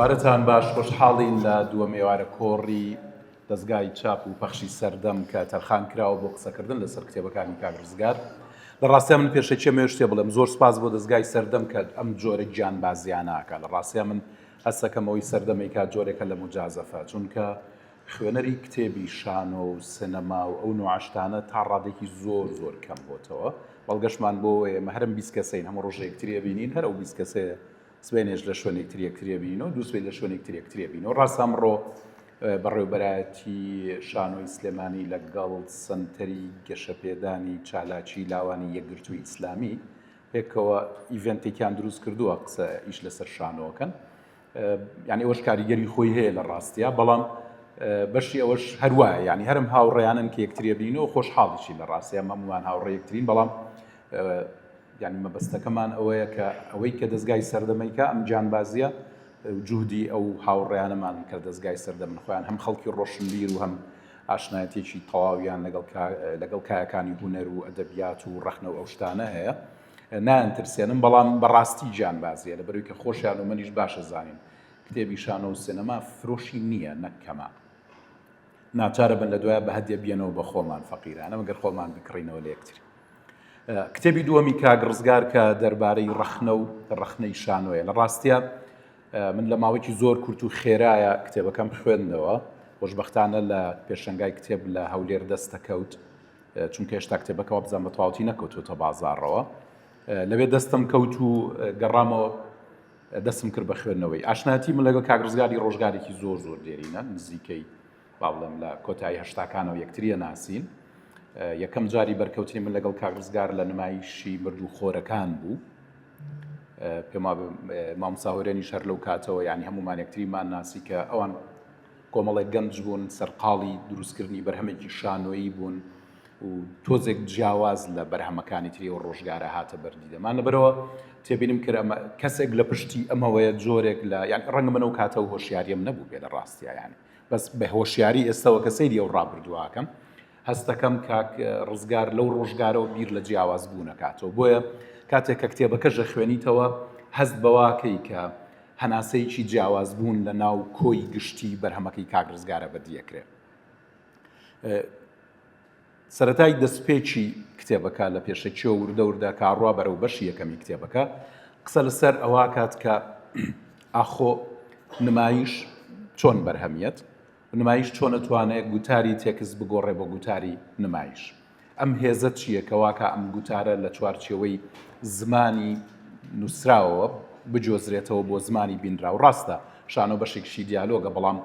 ئێوارەتان باش خۆشحاڵین لە دووەم ئێوارە کۆڕی دەستگای چاپ و پەخشی سەردەم کە تەرخان کراوە بۆ قسەکردن لەسەر کتێبەکانی کاک ڕزگار. لە ڕاستیان من پێشەچێ شتێ بڵێم زۆر سپاس بۆ دەستگای سەردەم کە ئەم جۆرە گیانبازیان ناکات. لە ڕاستیان من هەستەکەمەوەی سەردەمی کات جۆرێکە لە مجازەفە، چونکە خوێنەری کتێبی شانۆ و سینەما و ئەو نوعشتانە تا ڕادێکی زۆر زۆر کەم بۆتەوە. بەڵگەشمان بۆ ئێمە هەرم 20 کەسین هەموو ڕۆژە یەکتری بینین، هەر ئەو 20 کەسێ سبێنێش لە شوێنێک یەکتری بینەوە، دوو سبێ لە شوێنێک یەکتری بینەوە. ڕاست ئەمڕۆ بەڕێوەبەرایەتی شانۆی سلێمانی لەگەڵ سنتەری گەشەپێدانی چالاکی لاوانی یەکگرتووی ئیسلامی پێکەوە ئیڤنتێکیان دروست کردووە قسە ئیش لەسەر شانۆکەن. یعنی ئەوەش کاریگەری خۆی هەیە لە ڕاستیە، بەڵام بەشی ئەوەش هەروایە، یعنی هەرم هاوڕێیانن کە یەکتری بینەوە خۆشحاڵیشی لە ڕاستیە هەمومان هاوڕێ یەکترین، بەڵام یعنی مەبەستەکەمان ئەوەیە کە ئەوەی کە دەستگای سەردەمەیکە ئەم جانبازیە جوهدی ئەو هاوڕێیانەمان کە دەستگای سەردەمن خۆیان هەم خەڵکی ڕۆشنبیر و هەم ئاشنایەتێکی تەواویان لەگەڵ کایەکانی هونەر و ئەدەبیات و ڕەخنە و ئەو شتانە هەیە نایەنترسێنم، بەڵام بەڕاستی جانبازیە لەبەرەوەی کە خۆشیان و منیش باشە زانین کتێبی شانۆ و سینەما فرۆشی نییە نەکەمە، ناچارە بن لە دوایە بە هەدیە بێنەوە بە خۆمان فەقیرانە مەگەر خۆمان بکڕینەوە لە یەکتر. کتێبی دووەمی کاک ڕزگار کە دەربارەی ڕەخنە و ڕەخنەی شانۆیە، لە ڕاستیە من لە ماوەیەکی زۆر کورت و خێرایە کتێبەکەم خوێندنەوە. خۆشبەختانە لە پێشەنگای کتێب لە هەولێر دەستەکەوت، چونکە هێشتا کتێبەکەەوە بزان بە تەواوەتی نەکەوتوتە بازاڕەوە. لەوێ دەستم کەوت و گەڕامەوە دەستم کرد بە خوێندنەوەی. ئاشنایەتی من لەگەڵ کاک ڕزگاری ڕۆژگارێکی زۆر زۆر دێرینە، نزیکەی با بڵێم لە کۆتایی هەشتاکانەوە یەکتریە ناسین. یەکەم جاری بەرکەوتنی من لەگەڵ کاک ڕزگار لە نمایشی مردوو خۆرەکان بوو. پێما مامۆستا هەر لەو کاتەوە یعنی هەمومان یەکتریمان ناسی کە ئەوان کۆمەڵێک گەنج بوون، سەرقاڵی دروستکردنی بەرهەمێکی شانۆیی بوون و تۆزێک جیاواز لە بەرهەمەکانی تری و ڕۆژگارە هاتە بەردیدەمان. لەبەرەوە تێبینم کرد ئەمە کەسێک لە پشتی ئەمەوەیە جۆرێک لە یان ڕەنگە من ئەو کاتە و هۆشیاریم نەبوو بێ لە ڕاستیە، یانی بەس بە هۆشیاری ئێستاوە کە سەیری ئەو ڕابردوواکەم هەستەکەم کاک ڕزگار لەو ڕۆژگارەوە بیر لە جیاواز بوو نەکاتەوە. بۆیە کاتێک کە کتێبەکەژە خوێنیتەوە هەست بەواکەی کە هەناسەیەکی جیاواز بوون لە ناو کۆی گشتی بەرهەمەکەی کاک ڕزگارە بەدیەکرێت. سەرەتای دەستپێکی کتێبەکە لە پێشەکیەوە وردە کاڕوا بەرەو بەشی یەکەمی کتێبەکە قسە لەسەر ئەوە کات کە ئاخۆ نمایش چۆن بەرهەمیەت، نمایش چۆن ئەتوانێت گوتاری تێکس بگۆڕێ بۆ گوتاری نمایش. ئەم هێزە چییە کەواکە ئەم گوتارە لە چوارچێوەی زمانی نووسراوەوە بجۆزرێتەوە بۆ زمانی بینرا و ڕاستە شانۆ بەشێکشی دیالۆگە، بەڵام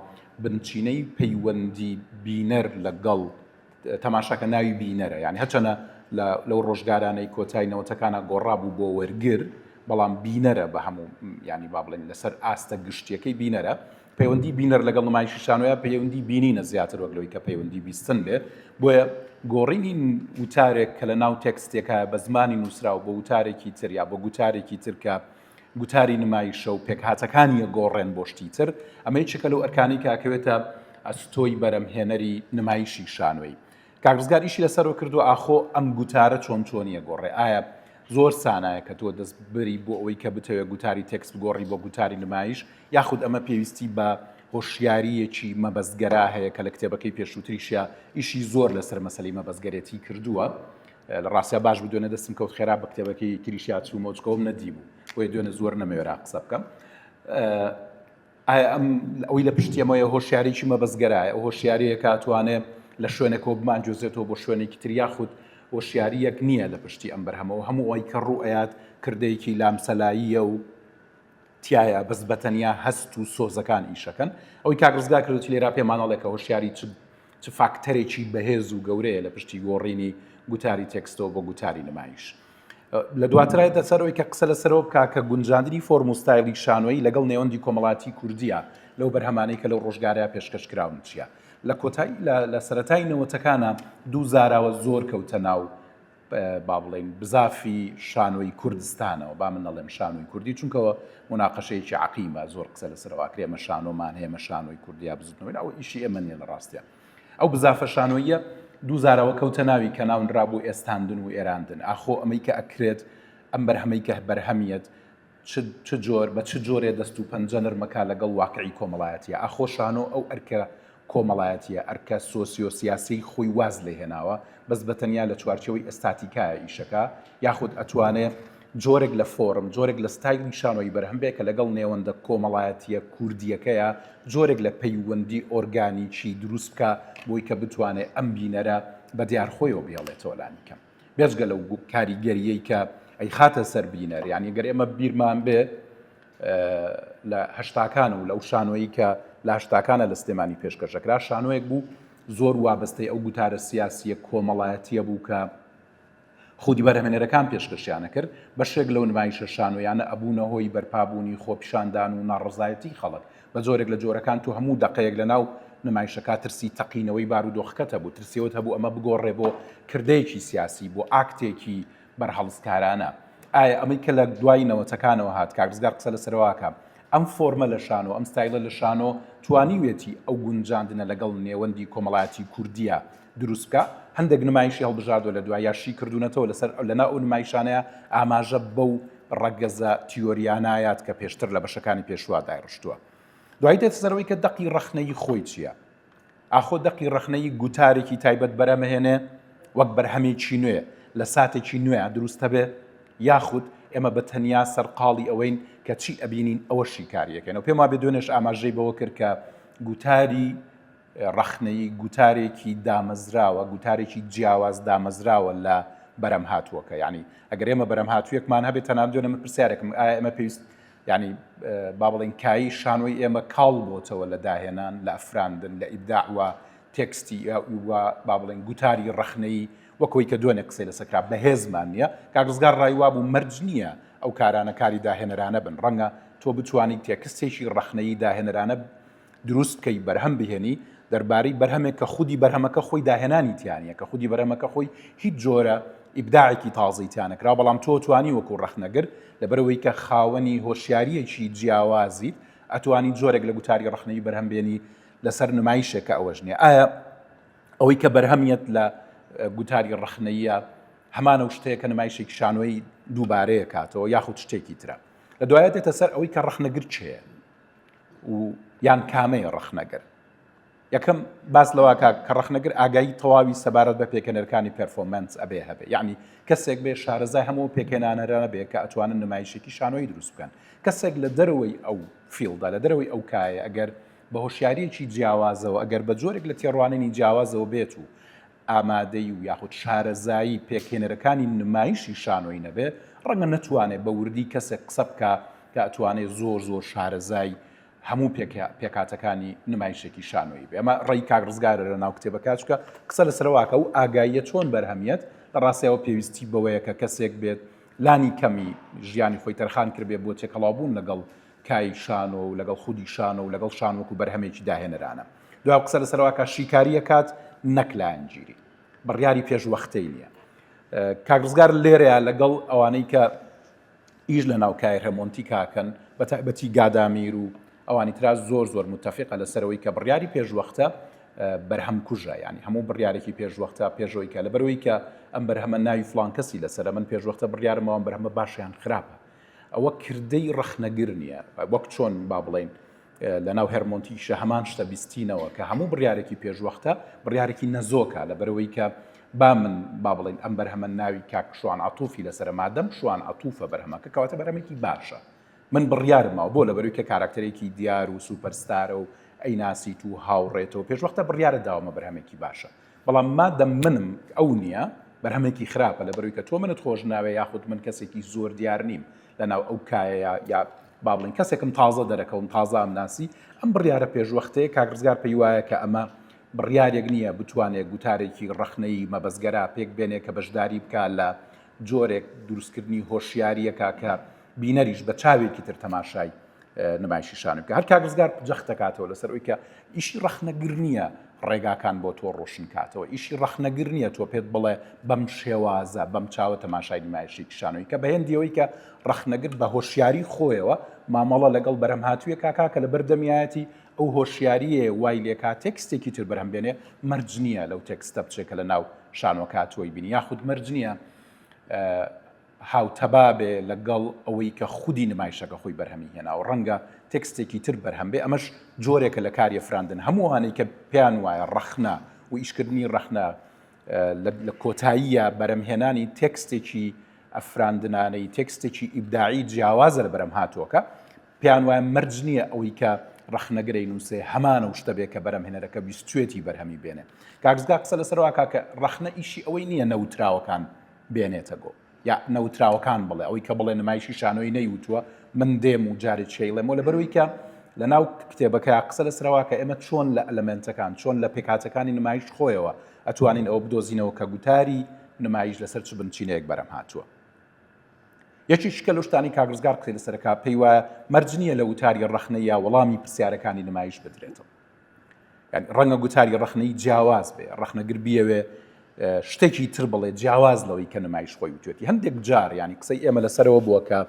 بنچینەی پەیوەندی بینەر لەگەڵ تەماشاکە ناوی بینەرە، یعنی هەچەنە لەو ڕۆژگارانەی کۆتایی نەوەتەکانە گۆڕابوو بۆ وەرگر، بەڵام بینەرە بە هەموو ینی با بڵێن لەسەر ئاستە گشتیەکەی بینەرە. پەیوەندی بینەر لەگەڵ نمایشی شانۆیە پەیوەندی بینینە زیاتر وەک لەوەی کە پەیوەندی بیستن بێ. بۆیە گۆڕینی وتارێک کە لە ناو تێکستێکە بە زمانی نووسراوە بۆ وتارێکی تر یا بۆ گوتارێکی تر کە گوتاری نمایشە و پێکهاتەکانیە گۆڕێن بۆ شتی تر، ئەمە چکە لەو ئەرکانی کاکەوێتە ئەستۆی بەرەمهێنەری نمایشی شانۆی. کاک ڕزگار ئیشی لەسەرەوە کردو ئاخۆ ئەم گوتارە چۆنیە گۆڕێ، ئایا زۆر سانایە کە تۆ دەست بری بۆ ئەوەی کە بتەوێت گوتاری تێکست بگۆڕی بۆ گوتاری نمایش، یاخود ئەمە پێویستی بە هۆشیاریەکی مەبەستگەرا هەیە کە لە کتێبەکەی پێشووتریشە ئیشی زۆر لەسەر مەسەلەی مەبەستگەرێتی کردووە. لە ڕاستیا باش بوو دوێنێ دەستم کەوت خێرا بە کتێبەکەی تریشیا چوومۆچکەوم نەدیبوو، بۆیە دوێنێ زۆر نەمەوێرا قسە بکەم. ئایا ئەوەی لە پشتی ئەمەیە هۆشیارێکی مەبەستگەرایە، ئەو هۆشیاریە کاتوانێ لە شوێنێکەوە بمانجۆزێتەوە بۆ شوێنێکی تر، یاخود هۆشیاریەک نییە لە پشتی ئەم بەرهەمەوە هەموو ئەوەی کە ڕوو ئەیات کردەیەکی لامسەلاییە و تایە بەس بەتەنیا هەست و سۆزەکان ئیشەکەن. ئەوەی کاک ڕزگار کردوتی لێرا پێمانەڵێکە هۆشیاری چ فاکتەرێکی بەهێز و گەورەیە لە پشتی گۆڕینی گوتاری تێکستەوە بۆ گوتاری نمایش. لە دواترای دەسەرەوەی کە قسە لەسەرەوە بکا کە گونجاندنی فۆرم و ستایلی شانۆیی لەگەڵ نێوەندی کۆمەڵاتی کوردیە لەو بەرهەمانەی کە لەو ڕۆژگارەیە پێشکەشکراون چییە. لە کۆتایی لە سەرەتای نەوەتەکانە دوو زاراوە زۆر کەوتە ناو با بڵێن بزافی شانۆی کوردستانەوە، با من نەڵێم شانۆی کوردی، چونکەوە موناقەشەیەکی عەقیمە زۆر قسە لەسەرەوە کرێ ئێمە شانۆمان هەیە، ئەمە شانۆی کوردیا بزوتنەوەی ئەوە ئیشی ئێمە نییە لە ڕاستیە. ئەو بزافە شانۆیە دوو زارەوە کەوتە ناوی کە ناونرا بوو ئێستاندن و ئێراندن. ئاخۆ ئەمەی کە ئەکرێت ئەم بەرهەمەی کە بەرهەمیەت چ جۆر بە چ جۆرێ دەست و پەنجە نەرمەکە لەگەڵ واقعی کۆمەڵایەتیە ئاخۆشانۆ ئەو ئەرکە کۆمەڵایەتیە ئەرکە سۆسیۆسیاسی خۆی واز لێ هێناوە بەس بەتەنیا لە چوارچەوەی ئەستاتیکایە ئیشەکە یاخود ئەتوانێت جۆرێک لە فۆرم جۆرێک لە ستایلی شانۆی بەرهەمبێکە لەگەڵ نێوەندە کۆمەڵایەتیە کوردیەکەیە جۆرێک لە پەیوەندی ئۆرگانیکی دروست بکە بۆی کە بتوانێت ئەم بینەرە بە دیارخۆیەوە بێڵێتەوە لانیکەم بێژگە لەو کاریگەریەی کە ئەی خاتە سەر بینەر یعنی گەر ئێمە بیرمان بێ لە هەشتاکان و لەو شانۆیی کە لە هەشتاکانە لە سلێمانی پێشکەشەکرا شانۆیەک بوو زۆر وابەستەی ئەو گوتارە سیاسیە کۆمەڵایەتیە بوو کە خودی بەرهەمێنەرەکان پێشکەشیانە کرد بەشێک لەو نمایشە شانۆیانە ئەبوونە هۆی بەرپابوونی خۆپیشاندان و ناڕزایەتی خەڵک بە جۆرێک لە جۆرەکان تو هەموو دقەیەک لە ناو نمایشەکە ترسی تەقینەوەی بارودۆخەکەتە بوو ترسیەوە هەبوو ئەمە بگۆڕێ بۆ کردەیەکی سیاسی بۆ ئاکتێکی بەرهەڵسکارانە ئایا ئەمەی کە لە دوای نەوەتەکانەوە هات کاکزگار قسە لە سەرواکە ئەم فۆرمە لە شانۆ ئەم ستایلە لە شانۆ توانیوێتی ئەو گونجاندنە لەگەڵ نێوەندی کۆمەڵایەتی کوردیە دروستکە هەندێک نمایشی هەڵبژاردۆ لە دوای یاشی کردوونەتەوە لەسەر لەنا ئەو نمایشانەیە ئاماژە بەو ڕەگەزە تیۆریانایات کە پێشتر لە بەشەکانی پێشوا دایڕشتووە دوای دێتە سەرەوەی کە دەقی ڕەخنەی خۆی چییە ئاخۆ دەقی ڕەخنەی گوتارێکی تایبەت بەرەمەهێنێ وەک بەرهەمێکی نوێ لە ساتێکی نوێ دروستە بێ یاخود ئێمە بە تەنیا سەرقاڵی ئەوەین کە چی ئەبینین ئەوەشی کاریەکەن و پێم وابێ دوێنێش ئاماژەی بەوە کرد کە گوتاری ڕەخنەی گوتارێکی دامەزراوە گوتارێکی جیاواز دامەزراوە لە بەرەم هاتووەکە یعنی ئەگەر ئێمە بەرەم هاتوویەکمان هەبێت تەنان دوێنە من پرسیارێکم ئایا ئێمە پێویست ینی با بڵێن کایی شانۆی ئێمە کاڵ بۆتەوە لە داهێنان لە ئەفراندن لە ئیبداع وە تێکستی وە با بڵێن گوتاری ڕەخنەی وەکەوەی کە دوێنێ قسەی لە سەکرا بەهێزمان نییە کاکزگار ڕایوا بوو مەرج نییە ئەو کارانە کاری داهێنەرانە بن ڕەنگە تۆ بتوانیت تێکستێکی ڕەخنەی داهێنەرانە دروست بکەی بەرهەم بهێنی دەربارەی بەرهەمێک کە خودی بەرهەمەکە خۆی داهێنانی تیانە کە خودی بەرهەمەکە خۆی هیچ جۆرە ئیبداعێکی تازەی تیانەکرا بەڵام تۆ توانی وەکو ڕەخنەگر لەبەرەوەی کە خاوەنی هۆشیاریەکی جیاوازیت ئەتوانی جۆرێک لە گوتاری ڕەخنەی بەرهەم بێنی لەسەر نمایشێکە ئەوەش نییە ئایا ئەوەی کە بەرهەمیت لە گوتاری ڕەخنەیە هەمانە و شتەیە کە نمایشێکی شانۆی دووبارەیە کاتەوە یاخود شتێکی ترە لە دوایە دێتە سەر ئەوەی کە ڕەخنەگر چێە و یان کامەیە ڕەخنەگر یەکەم باس لەوە کە ڕەخنەگر ئاگایی تەواوی سەبارەت بە پێکەنەرەکانی پەرفۆرمەنس ئەبێ هەبێ یعنی کەسێک بێ شارەزای هەموو پێکەنانەرانە بێ کە ئەتوانن نمایشێکی شانۆی دروست بکەن کەسێک لە دەرەوەی ئەو فیلدا لە دەرەوەی ئەو کایە ئەگەر بە هۆشیاریەکی جیاوازەوە ئەگەر بە جۆرێک لە تێڕوانینی جیاوازەوە بێت و ئامادەی و یاخود شارەزایی پێکێنەرەکانی نمایشی شانۆی نەبێ ڕەنگە نەتوانێت بە وردی کەسێک قسە بکە کە ئەتوانێت زۆر شارەزای هەموو پێکاتەکانی نمایشێکی شانۆی بێ ئەمە ڕێی کاگڕزگارە لە ناو کتێبەکەچکە قسە لەسەرواکە و ئاگاییە چۆن بەرهەمیەت لە ڕاستیەوە پێویستی بەوەیە کە کەسێک بێت لانی کەمی ژیانی خۆی تەرخان کردبێ بۆ تێکەڵاوبوون لەگەڵ کای شانۆ و لەگەڵ خودی شانۆ و لەگەڵ شانوەکو بەرهەمێکی داهێنەرانە دوای قسە لەسەرواکە شیکاریە کات نەکلایەنگیری بڕیاری پێشوەختەی نییە کاگڕزگار لێرەیە لەگەڵ ئەوانەی کە ئیش لە ناو کای هەرمۆنتی کاکەن بە تایبەتی گادامیر و ئەوانی ترا زۆر متفقە لەسەرەوەی کە بڕیاری پێشوەختە بەرهەم کوژە ینی هەموو بڕیارێکی پێشوەختە پێشەوەی کە لەبەرەوەی کە ئەم بەرهەمە ناوی فڵان کەسی لەسەر من پێشوەختە بڕیارمەوە بەرهەمە باشیان خراپە ئەوە کردەی ڕەخنەگر نییە وەک چۆن با بڵێن لە ناو هەرمۆنتیشە هەمان شتە بیستینەوە کە هەموو بڕیارێکی پێشوەختە بڕیارێکی نەزۆکە لەبەرەوەی کە با من با بڵێن ئەم بەرهەمە ناوی کاک شوان عەتوفی لەسەر مادەم شوان عەتوفە بەرهەمەکە کەواتە بەرهەمێکی باشە من بڕیارمەوە بۆ لەبەروی کە کاراکتەرێکی دیار و سوپەرستارە و ئەیناسیت و هاوڕێتەوە پێشوەختە بڕیارە داوامە بەرهەمێکی باشە بەڵام مادەم منم ئەو نییە بەرهەمێکی خراپە لەبەروی کە تۆ منت خۆش ناوێ یاخود من کەسێکی زۆر دیار نیم لەناو ئەو کایە یا با بڵێن کەسێکم تازە دەرەکەوم تازە ئەمناسی ئەم بڕیارە پێشوەختەیە کاگڕزگار پێی وایە کە ئەمە بڕیارێک نییە بتوانێت گوتارێکی ڕەخنەی مەبەزگەرا پێک بێنێ کە بەشداری بکە لە جۆرێک دروستکردنی هۆشیاریەکە کە بینەریش بە چاوێکی تر تەماشای نمایشی شانە بکە هەر کاگڕزگار جەخت دەکاتەوە لەسەر ئەوەی کە ئیشی ڕەخنەگر نییە ڕێگاکان بۆ تۆ ڕۆشن کاتەوە ئیشی ڕەخنەگر نییە تۆ پێت بڵێ بەم شێوازە بەم چاوە تەماشای نمایشێکی شانۆی کە بەهێندیەوەی کە ڕەخنەگر بە هۆشیاری خۆیەوە مامەڵە لەگەڵ بەرەم هاتوویە کاکە لە بەردەمیایەتی ئەو هۆشیاریە وای لێکا تێکستێکی تر بەرهەم بێنێ مەرج نییە لەو تێکستە بچێکە لە ناو شانۆکاتۆی بینی یاخود مەرج نییە هاوتەبابێ لەگەڵ ئەوەی کە خودی نمایشەکە خۆی بەرهەمی هێنا و ڕەنگە تێکستێکی تر بەرهەم بێ ئەمەش جۆرێکە لە کاری فراندن هەمووانەی کە پێیان وایە ڕەخنە و ئیشکردنی ڕەخنە لە کۆتاییە بەرەمهێنانی تێکستێکی ئەفراندنانەی تێکستێکی ئیبداعی جیاوازە لە بەرەم هاتووەکە پێیان وایە مەرج نییە ئەوەی کە ڕەخنەگەرەی نووسێ هەمانە شتە بێ کە بەرەمهێنەرەکە بیستوێتی بەرهەمی بێنێ کاکسگا قسە لەسەرەوە کاکە ڕەخنە ئیشی ئەوەی نییە نەوتراوەکان بێنێتە گۆ یا نەوتراوەکان بڵێ ئەوەی کە بڵێ نمایشی شانۆی نەیوتووە من دێم و جارێک شەیڵێمەوە لەبەرەوەی کە لە ناو کتێبەکە قسە لەسەرەوە کە ئێمە چۆن لە ئەلەمنتەکان چۆن لە پێکاتەکانی نمایش خۆیەوە ئەتوانین ئەوە بدۆزینەوە کە گوتاری نمایش لەسەر چ بنچینەیەک بەرەم هاتووە یەکی شکە لە شتانی کاگرزگار قسەی لەسەرەکە پێی وایە مەرج نییە لە وتاری ڕەخنە یا وەڵامی پرسیارەکانی نمایش بدرێتەوە ڕەنگە گوتاری ڕەخنەی جیاواز بێ ڕەخنەگر بیەوێ شتێکی تر بڵێ جیاواز لەوەی کە نمایش خۆی وتوێتی هەندێک جار ینی قسەی ئێمە لەسەرەوە بووە کە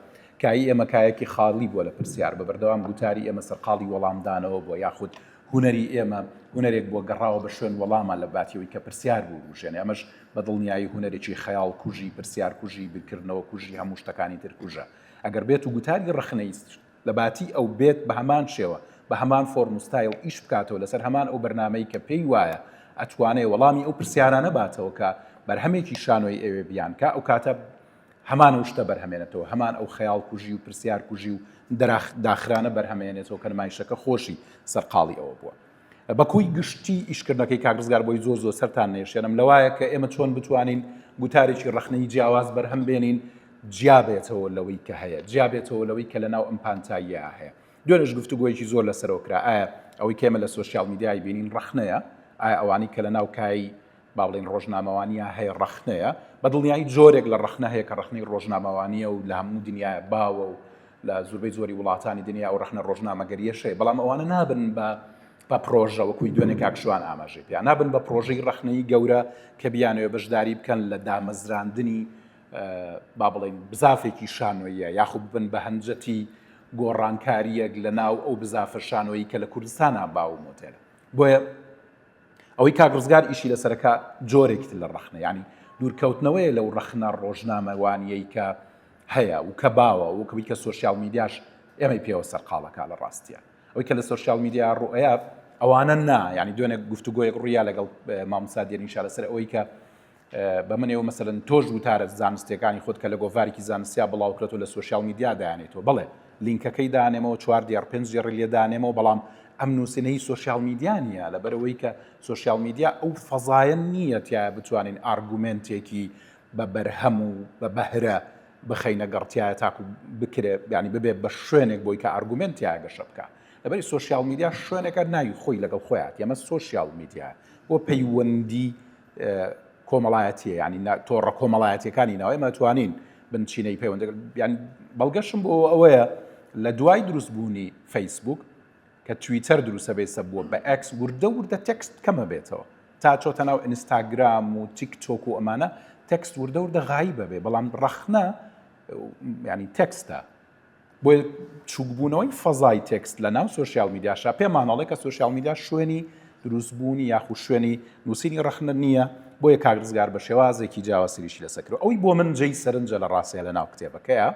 کایی ئێمە کایەکی خاڵی بووە لە پرسیار بە بەردەوام گوتاری ئێمە سەرقاڵی وەڵامدانەوە بووە یاخود هوەری ئێمە هوەرێک بۆ گەڕاوە بە شوێن وەڵامە لە باتیەوەی کە پرسیار بوو ژێنێ ئەمەش بە دڵنیایی هوەرێکی خەیاڵ کوژی پرسیار کوژی بکردنەوە کوژی هەموو شتەکانی تر کوژە ئەگەر بێت و گوتاری ڕەخنەی لە باتی ئەو بێت بە هەمان شێوە بە هەمان فۆرمستایل ئیش بکاتەوە لەسەر هەمان ئەو بەرنامەی کە پێی وایە ئەتوانێ وەڵامی ئەو پرسیارانە باتەوە کە بەرهەمێکی شانۆی ئێوێ بیانکە ئەو کاتە هەمان ئەو شتە بەرهەمێنێتەوە هەمان ئەو خەیاڵ کوژی و پرسیار کوژی و داخرانە بەرهەمێنێتەوە کە نمایشەکە خۆشی سەرقاڵی ئەوە بووە بەکوی گشتی ئیشکردنەکەی کاگرزگار بۆی زۆر زۆر سەرتان نێشێنم لەوایە کە ئێمە چۆن بتوانین گوتارێکی ڕەخنەی جیاواز بەرهەم بێنین جیابێتەوە لەوەی کە هەیە جیابێتەوە لەوەی کە لەناو ئەم پانتاییە هەیە دوێنێش گفتوگۆیەکی زۆر لەسەرەوە کرا ئایا ئەوەی کێمە لە سوشیال میدیای بینین ڕەخنەیە ئایا ئەوانی کە لەناو کای با بڵێن ڕۆژنامەوانیە هەیە ڕەخنەیە بە دڵنیایی جۆرێک لە ڕەخنە هەیە کە ڕەخنەی ڕۆژنامەوانیە و لە هەموو دنیای باوە و لە زۆربەی زۆری وڵاتانی دنیا و ڕەخنە ڕۆژنامەگەریەشەیە بەڵام ئەوانە نابن بە پرۆژە وەکوی دوێنێ کاکشوان ئاماژەی پێیان نابن بە پرۆژەی ڕەخنەی گەورە کە بیانەوە بەشداری بکەن لە دامەزراندنی با بڵێن بزافێکی شانۆیە یاخود بن بە هەنجەتی گۆڕانکاریەک لە ناو ئەو بزافە شانۆیی کە لە کوردستانە باو مۆتێلە بۆیە ئەوەی کاگرزگار ئیشی لەسەرەکە جۆرێکی لە ڕەخنە ینی دوورکەوتنەوەیە لەو ڕەخنە ڕۆژنامەوانیەی کە هەیە و کە باوە وەکەوەی کە سوشیال میدیاش ئێمەی پێوە سەرقاڵەکە لە ڕاستیە ئەوەی کە لە سوشیال میدیا ڕوئەیە ئەوانە نا ینی دوێنێ گفتوگۆیەک ڕوویا لەگەڵ مامۆستا دێنیشا لەسەر ئەوەی کە بە منێەوە مەسەلەن تۆش وتارە زانستیەکانی خۆت کە لە گۆڤارێکی زانستیا بڵاوکرێتەوە لە سوشیال میدیا دایانێتەوە بڵێ لینکەکەی دانێمەوە 4 دیار 5 جێڕی لێ دانێمەوە بەڵام ئەم نووسینەی سوشیال میدیانە لەبەرەوەی کە سوشیال میدیا ئەو فەزایە نییە تیا بتوانین ئارگومنتێکی بە بەرهەم و بە بەهرە بخەینە گەڕتیایە تاکو بکرێ ینی ببێ بە شوێنێک بۆی کە ئارگومنتیایە گەشە بکە لەبەری سوشیال میدیا شوێنێکە ناوی خۆی لەگەڵ خۆیات ئێمە سوشیال میدیا بۆ پەیوەندی کۆمەڵایەتیە ینی تۆڕە کۆمەڵایەتیەکانی ناوە ئێمە توانین بنچینەی پەیوەند ینی بەڵگەشم بۆ ئەوەیە لە دوای دروستبوونی فەیسبوک کە تویتەر دروستە بێسە بووە بە ئەکس وردە تێکست کەمە بێتەوە تا چۆتە ناو ئینستاگرام و تیکتۆک و ئەمانە تێکست وردە غایبە بێ بەڵام ڕەخنە ینی تێکستە بۆی چووکبوونەوەی فەزای تێکست لە ناو سوشیال میدیاشا پێمانەڵێ کە سوشیال میدیا شوێنی دروستبوونی یاخو شوێنی نووسینی ڕەخنە نییە بۆیە کاگرزگار بە شێوازێکی جیاوازیریشی لەسەرکرد ئەوی بۆ من جێی سەرنجە لە ڕاستیە لە ناو کتێبەکەیە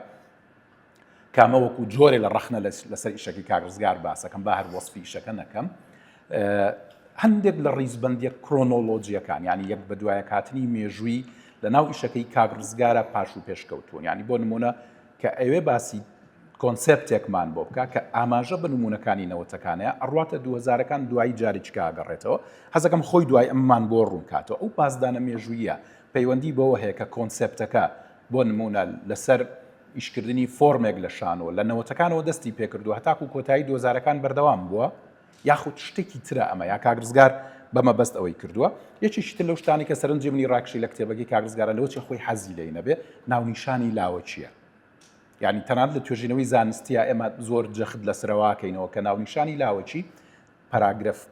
کامە وەکو جۆرێ لە ڕەخنە لەسەر ئیشەکەی کاگرزگار باسەکەم با هەر وەسفی ئیشەکە نەکەم هەندێک لە ڕیزبەندیە کرۆنۆلۆجیەکان ینی یەک بە دوایە کاتنی مێژووی لە ناو ئیشەکەی کاگرزگارە پاش و پێشکەوتوون ینی بۆ نمونە کە ئەوێ باسی کۆنسپتێکمان بۆ بکە کە ئاماژە بە نمونونەکانی نەوەتەکانەیە ئەڕاتە 2000ەکان دوای جارێککە ئاگەڕێتەوە حەزەکەم خۆی دوای ئەممان بۆ ڕوون کاتەوە ئەو پاسدانە مێژوویە پەیوەندی بەوە هەیە کە کۆنسپتەکە بۆ نمونە لەسەر ئیشکردنی فۆرمێک لە شانەوە لە نەوەتەکانەوە دەستی پێکردو هەتاکو کۆتایی 2000ەکان بەردەوام بووە یاخود شتێکی ترە ئەمە یا کاگرزگار بەمە بەست ئەوەی کردووە یەکێکی تر لەو شتانی کە سەرنجی منی ڕاکشی لە کتێبەکەی کاگرزگارە لەوە چی خۆی حەزی لێی نەبێ ناونیشانی لاوە چییە یعنی تەنانەت لە توێژینەوەی زانستیە ئێمە زۆر جەخت لەسەرەوەکەینەوە کە ناونیشانی لاوەچی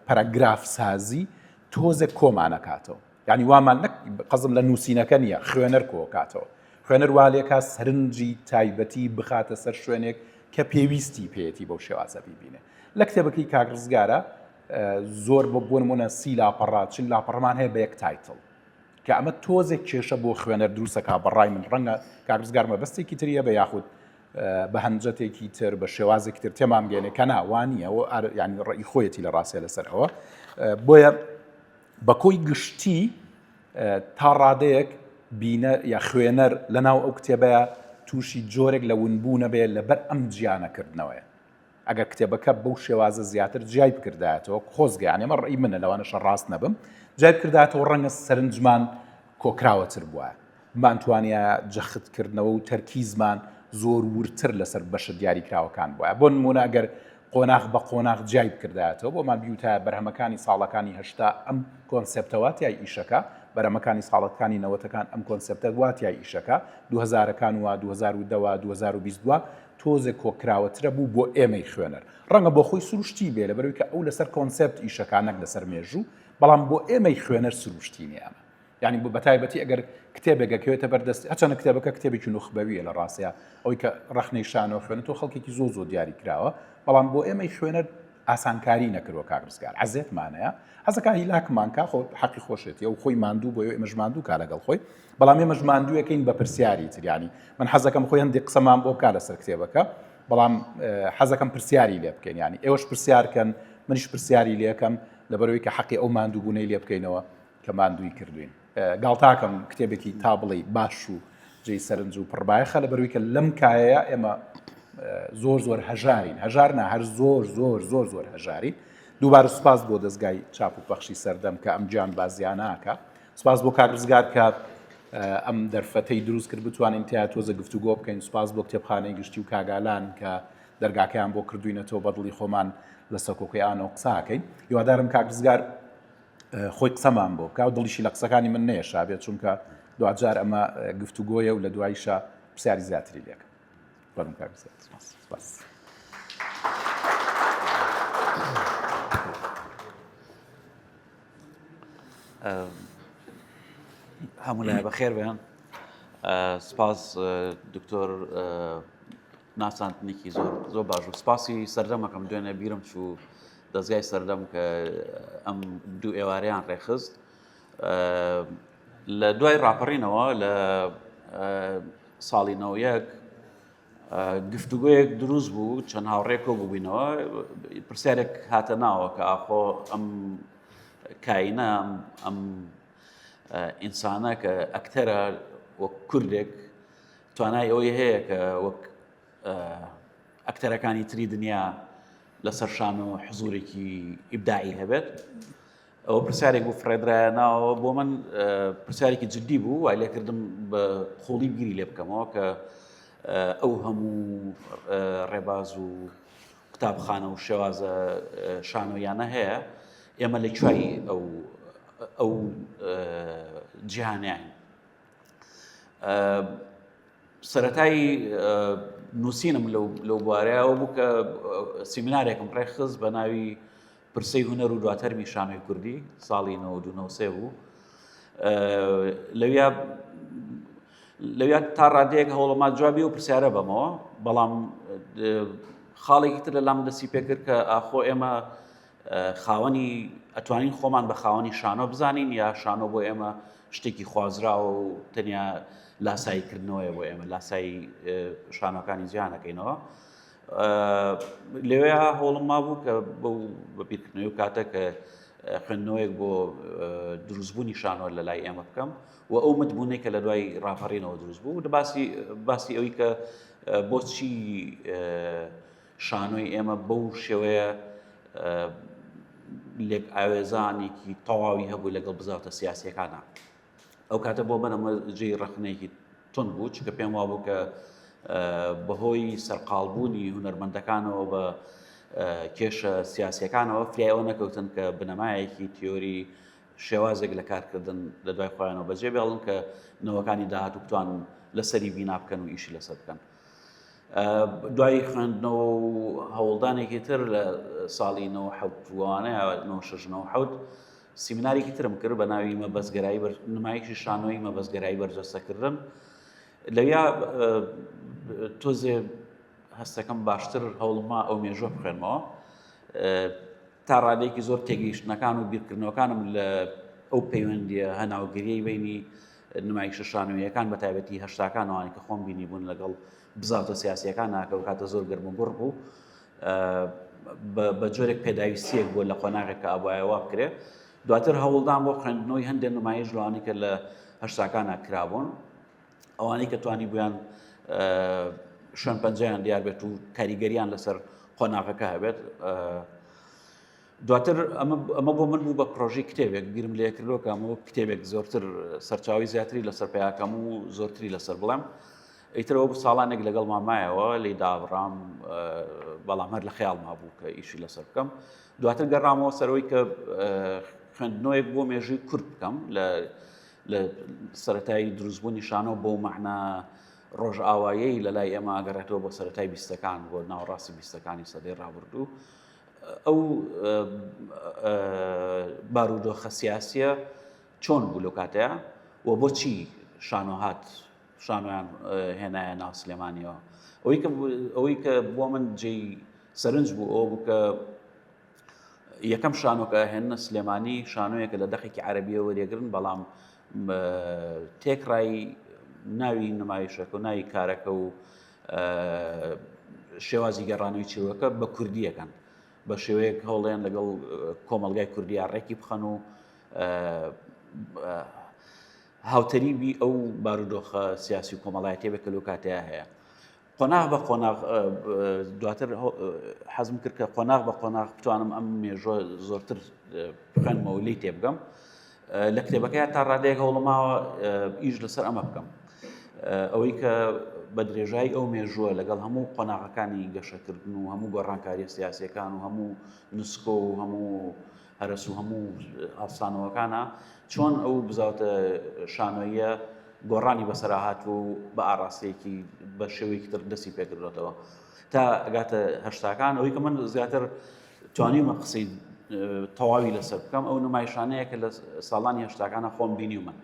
پەراگراف سازی تۆزێک کۆمانەکاتەوە ینی وامان قەزم لە نووسینەکە نییە خوێنەر کۆکاتەوە خوێنەر والێکە سەرنجی تایبەتی بخاتە سەر شوێنێک کە پێویستی پێێتی بەو شێوازە بیبینێ لە کتێبەکەی کاگرزگارە زۆر بۆ نمونە 30 لاپەڕات 40 لاپەڕمان هەیە بە یەک تایتڵ کە کە ئەمە تۆزێک کێشە بۆ خوێنەر دروستەکە بەڕای من ڕەنگە کاکرزگار مەبەستێکی تریە بە یاخود بە هەنجەتێکی تر بە شێوازێکی تر تێمام گەێنێ کە ناوانیە و ینی ڕێی خۆیەتی لە ڕاستە لەسەر ئەوە بۆیە بە کۆی گشتی تا ڕادەیەک بینە یا خوێنەر لەناو ئەو کتێبەیە تووشی جۆرێک لە ونبوونە بێ لەبەر ئەم جیانەکردنەوەیە ئەگەر کتێبەکە بەو شێوازە زیاتر جیای بکردایەتەوە خۆزگەیان ئێمە ڕێی منە لەوانەشە ڕاست نەبم جای بکردایەتەوە ڕەنگە سەرنجمان کۆکراوەتر بووە بانتوانە جەختکردنەوە و تەرکیزمان زۆر ورتر لەسەر بەشە دیاریکراوەکان بووە بۆ نمونە ئەگەر قۆناغ بە قۆناغ جای بکردایەتەوە بۆمان بیوتە بەرهەمەکانی ساڵەکانی هەشتا ئەم کۆنسپتەواتیای ئیشەکە بەرەمەکانی ساڵەکانی نەوەتەکان ئەم کۆنسپتە واتیای ئیشەکە 2000ەکان و 2010 2022 تۆزێک کۆکراوەترە بوو بۆ ئێمەی خوێنەر ڕەنگە بۆ خۆی سروشتی بێ لەبەرەوەی کە ئەو لەسەر کۆنسپت ئیشەکانەک لەسەر مێژوو بەڵام بۆ ئێمەی خوێنەر سروشتی نیامە یعنی بۆ بەتایبەتی ئەگەر کتێبێکەکەوێتە بەردەست هەچەنە کتێبەکە کتێبێکی نوخبەویە لە ڕاستەیە ئەوەی کە ڕەخنەی شانەوە خوێنێت تۆ خەڵکێکی زۆ دیاری کراوە بەڵام بۆ ئێمەی خوێنەر ئاسانکاری نەکردوە کاکرزگار عەزێتمانەیە حەزەکە هیلاکمانکە خۆ حەقی خۆشێتی ئەو خۆی ماندوو بۆ ئێمەش ماندوو کا لەگەڵ خۆی بەڵام ئێمەش ماندوویەکەین بە پرسیاری تریانی من حەزەکەم خۆی هەندێک قسەمان بۆ بکات لەسەر کتێبەکە بەڵام حەزەکەم پرسیاری لێ بکەین ینی ئێوەش پرسیارکەن منیش پرسیاری لێکەم لەبەرەوەی کە حەقی ئەو ماندووبوونەی لێ بکەینەوە کە ماندووی کردوین گاڵتاکەم کتێبێکی تا بڵێ باش و جێی سەرنج و پڕبایەخە لەبەرەوەی کە لەم کایەیە ئێمە زۆر هەژارین هەژارنا هەر زۆر هەژاری دووبارە سوپاس بۆ دەستگای چاپ و پەخشی سەردەم کە ئەم گیان بازیاناکە سوپاس بۆ کاکرزگار کە ئەم دەرفەتەی دروست کرد بتوانین تیا تۆزە گفتوگۆ بکەین سوپاس بۆ کتێبخانەی گشتی و کاگالان کە دەرگاکەیان بۆ کردوینەتەوە بەدڵی خۆمان لە سەکۆکەی ئانەوە قساکەین هیوادارم کاکرزگار خۆی قسەمان بۆ بکە و دڵیشی لە قسەکانی من نێشا بێت چونکە دوجار ئەمە گفتوگۆیە و لە دواییشە پرسیاری زیاتری لێکە بەڵام کاکرزگار سوپاس هەموو لای بەخێر بێن سپاس دکتۆر ناساندنێکی زۆر باش و سپاسی سەردەمەکەم دوێنێ بیرم چوو دەستگای سەردەم کە ئەم دوو ئێوارەیان ڕێخست لە دوای ڕاپەڕینەوە لە ساڵی 91 گفتوگۆیەک دروست بوو چەند هاوڕێکۆ بووبووینەوە پرسیارێک هاتە ناوە کە ئاخۆ ئەم کاینە ئەم ئینسانە کە ئەکتەرە وەک کوردێک توانای ئەوەی هەیە کە وەک ئەکتەرەکانی تری دنیا لەسەر شان و حزورێکی ئیبداعی هەبێت ئەوە پرسیارێک بوو فرێدرایە ناوە بۆ من پرسیارێکی جددی بوو وای لێکردم بە خۆڵی بیری لێ بکەمەوە کە ئەو هەموو ڕێباز و قوتابخانە و شێوازە شانۆیانە هەیە ئێمە لە کوای ئەو جیهانیان سەرەتایی نووسینم لەو بوارەیەوە بوو کە سیمینارێکم ڕێخست بە ناوی پرسەی هونەر و دواتەرمی شانۆی کوردی ساڵی 1993 بوو لەویا تا ڕادەیەک هەوڵەما جوابی و پرسیارە بەمەوە بەڵام خاڵێکی تر لە لام دەستی پێکرد کە ئاخۆ ئێمە خاوەنی ئەتوانین خۆمان بە خاوەنی شانۆ بزانین یا شانۆ بۆ ئێمە شتێکی خوازراوە و تەنیا لاساییکردنەوەیە بۆ ئێمە لاسایی شانۆکانی جیهانەکەینەوە لەوەیە هەوڵم ما بوو کە بەو بەبیرکردنەوەی و کاتە کە خوێندنەوەیەک بۆ دروستبوونی شانۆ لە لای ئێمە بکەم و ئەو متبوونەی کە لە دوای ڕاپەڕینەوە دروست بوو باسی ئەوەی کە بۆچی شانۆی ئێمە بەو شێوەیە لێک ئاوێزانێکی تەواوی هەبوو لەگەڵ بزاوتە سیاسیەکانە ئەو کاتە بۆ من ئەمە جێی ڕەخنەیەکی تند بوو چکە پێم وا بوو کە بەهۆی سەرقاڵبوونی هونەرمەندەکانەوە بە کێشە سیاسیەکانەوە فریایەوە نەکەوتن کە بنەمایەکی تیۆری شێوازێک لە کارکردن لە دوای خۆیانەوە بەجێ بێڵن کە نەوەکانی داهاتوو بتوانن لەسەری بینا بکەن و ئیشی لەسەر بکەن دوای خوێندنەوە و هەوڵدانێکی تر لە ساڵی 96 سیمینارێکی ترم کرد بە ناوی مەبەستگەرایی نمایشی شانۆی مەبەستگەرایی بەرجەستەکردن لەویا تۆزێ هەستەکەم باشتر هەوڵما ئەو مێژوە بخوێنمەوە تا ڕادێکی زۆر تێگەیشتنەکان و بیرکردنەوەکانم لە ئەو پەیوەندیە هەناوگریەی بینی نمایشە شانۆیەکان بە تایبەتی هەشتاکانەوانی کە خۆم بینی بوون لەگەڵ بزاتە سیاسیەکان ناکە و کاتە زۆر گەرم و گوڕ بوو بە جۆرێک پێداویستیەک بۆ لە قۆناغێک کە ئابایەوە بکرێ دواتر هەوڵدان بۆ خوێندنەوەی هەندێک نمایش لەوانی کە لە هەشتاکانە کرابوون ئەوانەی کە توانی بوویان شوێن پەنجەیان دیار بێت و کاریگەریان لەسەر قۆناغەکە هەبێت دواتر ئەمە بۆ من بوو بە پرۆژی کتێبێک بیرم لێ کردەوە کە ئەمە کتێبێک زۆرتر سەرچاوی زیاتری لەسەر پیاکەم و زۆرتری لەسەر بڵێم ئیترەوە بوو ساڵانێک لەگەڵ مامایەوە لی دابڕام بەڵام هەر لە خەیاڵ مابوو کە ئیشی لەسەر بکەم دواتر گەڕامەوە سەرەوەی کە خوێندنەوەیەک بۆ مێژووی کورد بکەم لە سەرەتایی دروستبوونی شانۆ بۆ مەعنا ڕۆژئاوایەی لە لای ئێمە ئاگەڕێتەوە بۆ سەرەتای بیستەکان بۆ ناوەڕاستی بیستەکانی سەدەی ڕابردوو ئەو بارودۆخە سیاسیە چۆن بوو لەو کاتەیە و بۆچی شانۆهات شانۆیان هێنایە ناو سلێمانیەوە ئەوەی کە بۆ من جێی سەرنج بوو ئەوە بوو کە یەکەم شانۆکە هێنە سلێمانی شانۆیەکە لە دەقێکی عەرەبیە وەرێگرن بەڵام تێکڕای ناوی نمایشەکە و ناوی کارەکە و شێوازی گەڕانەوەی چیرۆکە بە کوردیەکەن بە شێوەیەک هەوڵیان لەگەڵ کۆمەلگای کوردی ڕێکی بخەن و هاوتەریبی ئەو بارودۆخە سیاسی و کۆمەڵایەتێ بێت کە لەو کاتەیە هەیە قۆناغ بە قۆناغ دواتر حەزم کرد کە قۆناغ بە قۆناغ بتوانم ئەم مێژوە زۆرتر بخوێنمەوە لی تێبگەم لە کتێبەکەی تا ڕادەیەک هەوڵماوە ئیش لەسەر ئەمە بکەم ئەوەی کە بە درێژایی ئەو مێژووە لەگەڵ هەموو قۆناغەکانی گەشەکردن و هەموو گۆڕانکاریە سیاسیەکان و هەموو نسکۆ و هەموو هەرس و هەموو ئافسانەوەکانە چۆن ئەو بزاوتە شانۆیە گۆڕانی بەسەرا هاتووە و بە ئاراستەیەکی بە شێوەیەکی تر دەستی پێکردێتەوە تا ئەگاتە هەشتاکان ئەوەی کە من زیاتر توانیمە قسەی تەواوی لەسەر بکەم ئەو نمایشانەیە کە لە ساڵانی هەشتاکانە خۆم بینیومە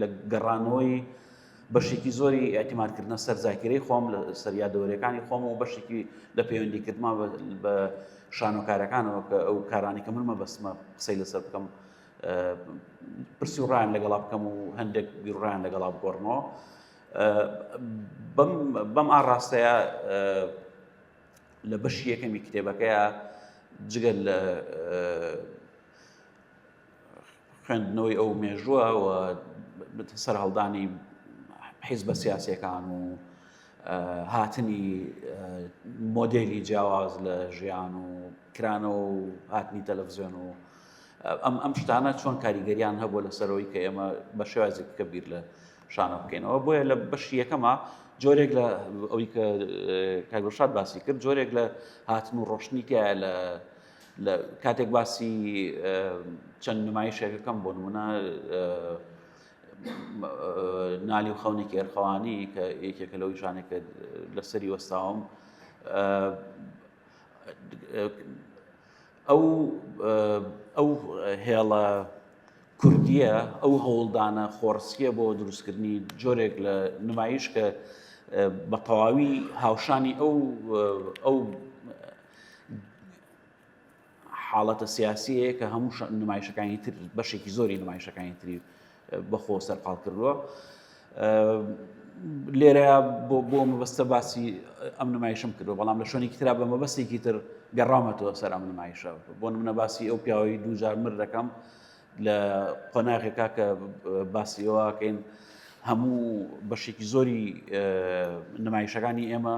لە گەڕانەوەی بەشێکی زۆری ئەتیمادکردنە سەر زاکرەی خۆم لە سەریا دەورەکانی خۆم و بەشێکی لە پەیوەندیکردما بە شانۆکارەکانەوە کە ئەو کارانی کە من مەبەستمە قسەی لەسەر بکەم پرسی و ڕایان لەگەڵا بکەم و هەندێک بیڕایان لەگەڵا بگۆڕنەوە بەم ئاڕاستەیە لە بەشی یەکەمی کتێبەکەیە جگەل لە خوێندنەوەی ئەو مێژووە و سەر هەڵدانی حیزبە سیاسیەکان و هاتنی مۆدێلی جیاواز لە ژیان و کرانەوە و هاتنی تەلەڤیزیۆن و ئەم شتانە چۆن کاریگەریان هەبووە لەسەرەوەی کە ئێمە بە شێوازێک کە بیر لە شانۆ بکەینەوە بۆیە لە بەشی یەکەمە جۆرێک لە ئەوەی کە کاگوڕشاد باسی کرد جۆرێک لە هاتن و ڕۆشنی تایە لە کاتێک باسی چەند نمایشێکەکەم بۆ نمونە نالی و خەونێکی ئێرخەوانی کە یەکێکە لەوەی شانێکە لەسەری وەستاوم ئەو هێڵە کوردیە ئەو هەوڵدانە خۆڕسکیە بۆ دروستکردنی جۆرێک لە نمایش کە بە تەواوی هاوشانی ئەو حاڵەتە سیاسیەیە کە هەموو نمایشەکانی تر بەشێکی زۆری نمایشەکانی تری بەخۆ سەرقاڵ کردووە لێرەیە بۆ مەبەستە باسی ئەم نمایشم کردووە بەڵام لە شوێنێکی ترا بە مەبەستێکی تر گەڕامەتەوە سەر ئەم نمایشە بۆ نمونە باسی ئەو پیاوەی دووجار مر دەکەم لە قۆناغێکا کە باسیەوەکەین هەموو بەشێکی زۆری نمایشەکانی ئێمە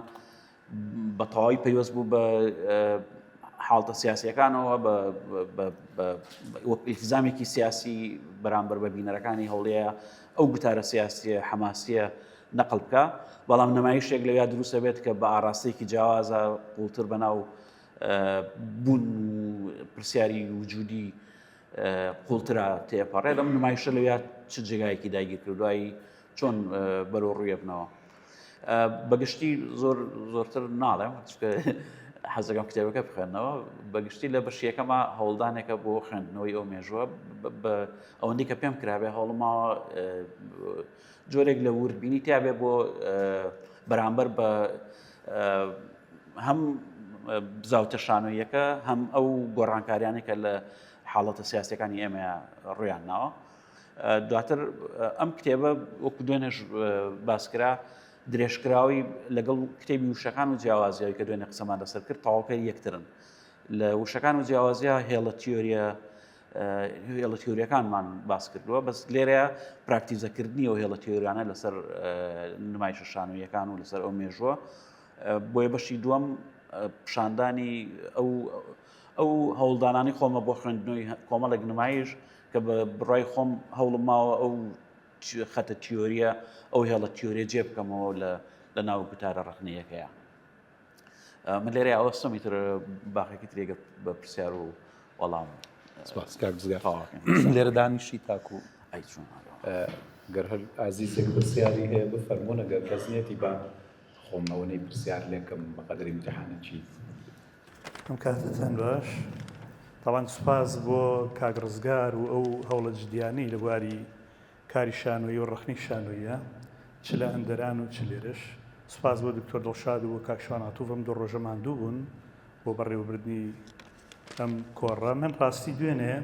بە تەواوی پەیوەست بوو بە حاڵتە سیاسیەکانەوە وەک ئیلتیزامێکی سیاسی بەرامبەر بە بینەرەکانی هەوڵەیە ئەو گوتارە سیاسیە حەماسیە نەقڵ بکە بەڵام نمایشێک لەویا دروستە بێت کە بە ئاراستەیەکی جیاوازە قوڵتر بەناو بوون و پرسیاری وجودی قوڵترە تێپەڕێت ئەم نمایشە لەویا چ جێگایەکی داگیر کردوایی چۆن بەرەو ڕوویە بنەوە بەگشتی زۆرتر ناڵێم چکە حەزەکەم کتێبەکە بخوێنەوە بەگشتی لە بەشیەکەمە هەوڵدانێکە بۆ خوێندنەوەی ئەو مێژووە ئەوەندەی کە پێم کرابێ هەوڵماوە جۆرێک لە وردبینی تیابێ بۆ بەرامبەر بە هەم بزاوتە شانۆیەکە هەم ئەو گۆڕانکاریانێکە لە حاڵەتە سیاسەکانی ئێمە ڕویانناوە. دواتر ئەم کتێبە وەکو دوێنێش باسکرا درێژکراوی لەگەڵ کتێبی وشەکان و جیاوازیەوەی کە دوێنێ قسەمان لەسەر کرد تەواوکەی یەکترن. لە وشەکان و جیاوازیە هێڵە تیۆریەکانمان باس کردووە، بەس لێرەیە پراکتیزەکردنی و هێڵە تیۆریانە لەسەر نمایشە شانۆیەکان و لەسەر ئەو مێژووە. بۆیە بەشی دووەم پیشاندانی ئەو هەوڵدانانی خۆمە بۆ خوێندنەوەی کۆمەڵێک نمایش کە بە بڕای خۆم هەوڵم ماوە ئەو خەتە تیۆریە ئەو هێڵە تیۆریە جێ بکەمەوە لە ناو گوتارە ڕخنەیەکەیە. من لێرە ئەوە سەمیتر باقێکی ترێگە بە پرسیار و وەڵام لێرە دانیشی تاکو ئەی چۆن گەر هەر ئازیزێک پرسیاری هەیە بفەرمونە گەر کەسنێتی بە خۆمەوەی پرسیار لێکم بەقەدری امتحانە چی ئەم کاتتان باش. تاوان سوپاس بۆ کاگڕزگار و ئەو هەوڵە جدیانەی لە بواری کاری شانۆیی و ڕخنی شانۆیە چ لە ئەندەران و چ لێرش. سوپاس بۆ دکتۆر دڵشاد و بۆ کاکشوان هاتوو بەم 2 ڕۆژە ماندوو بوون بۆ بەڕێوەبردنی ئەم کۆڕە. من ڕاستی دوێنێ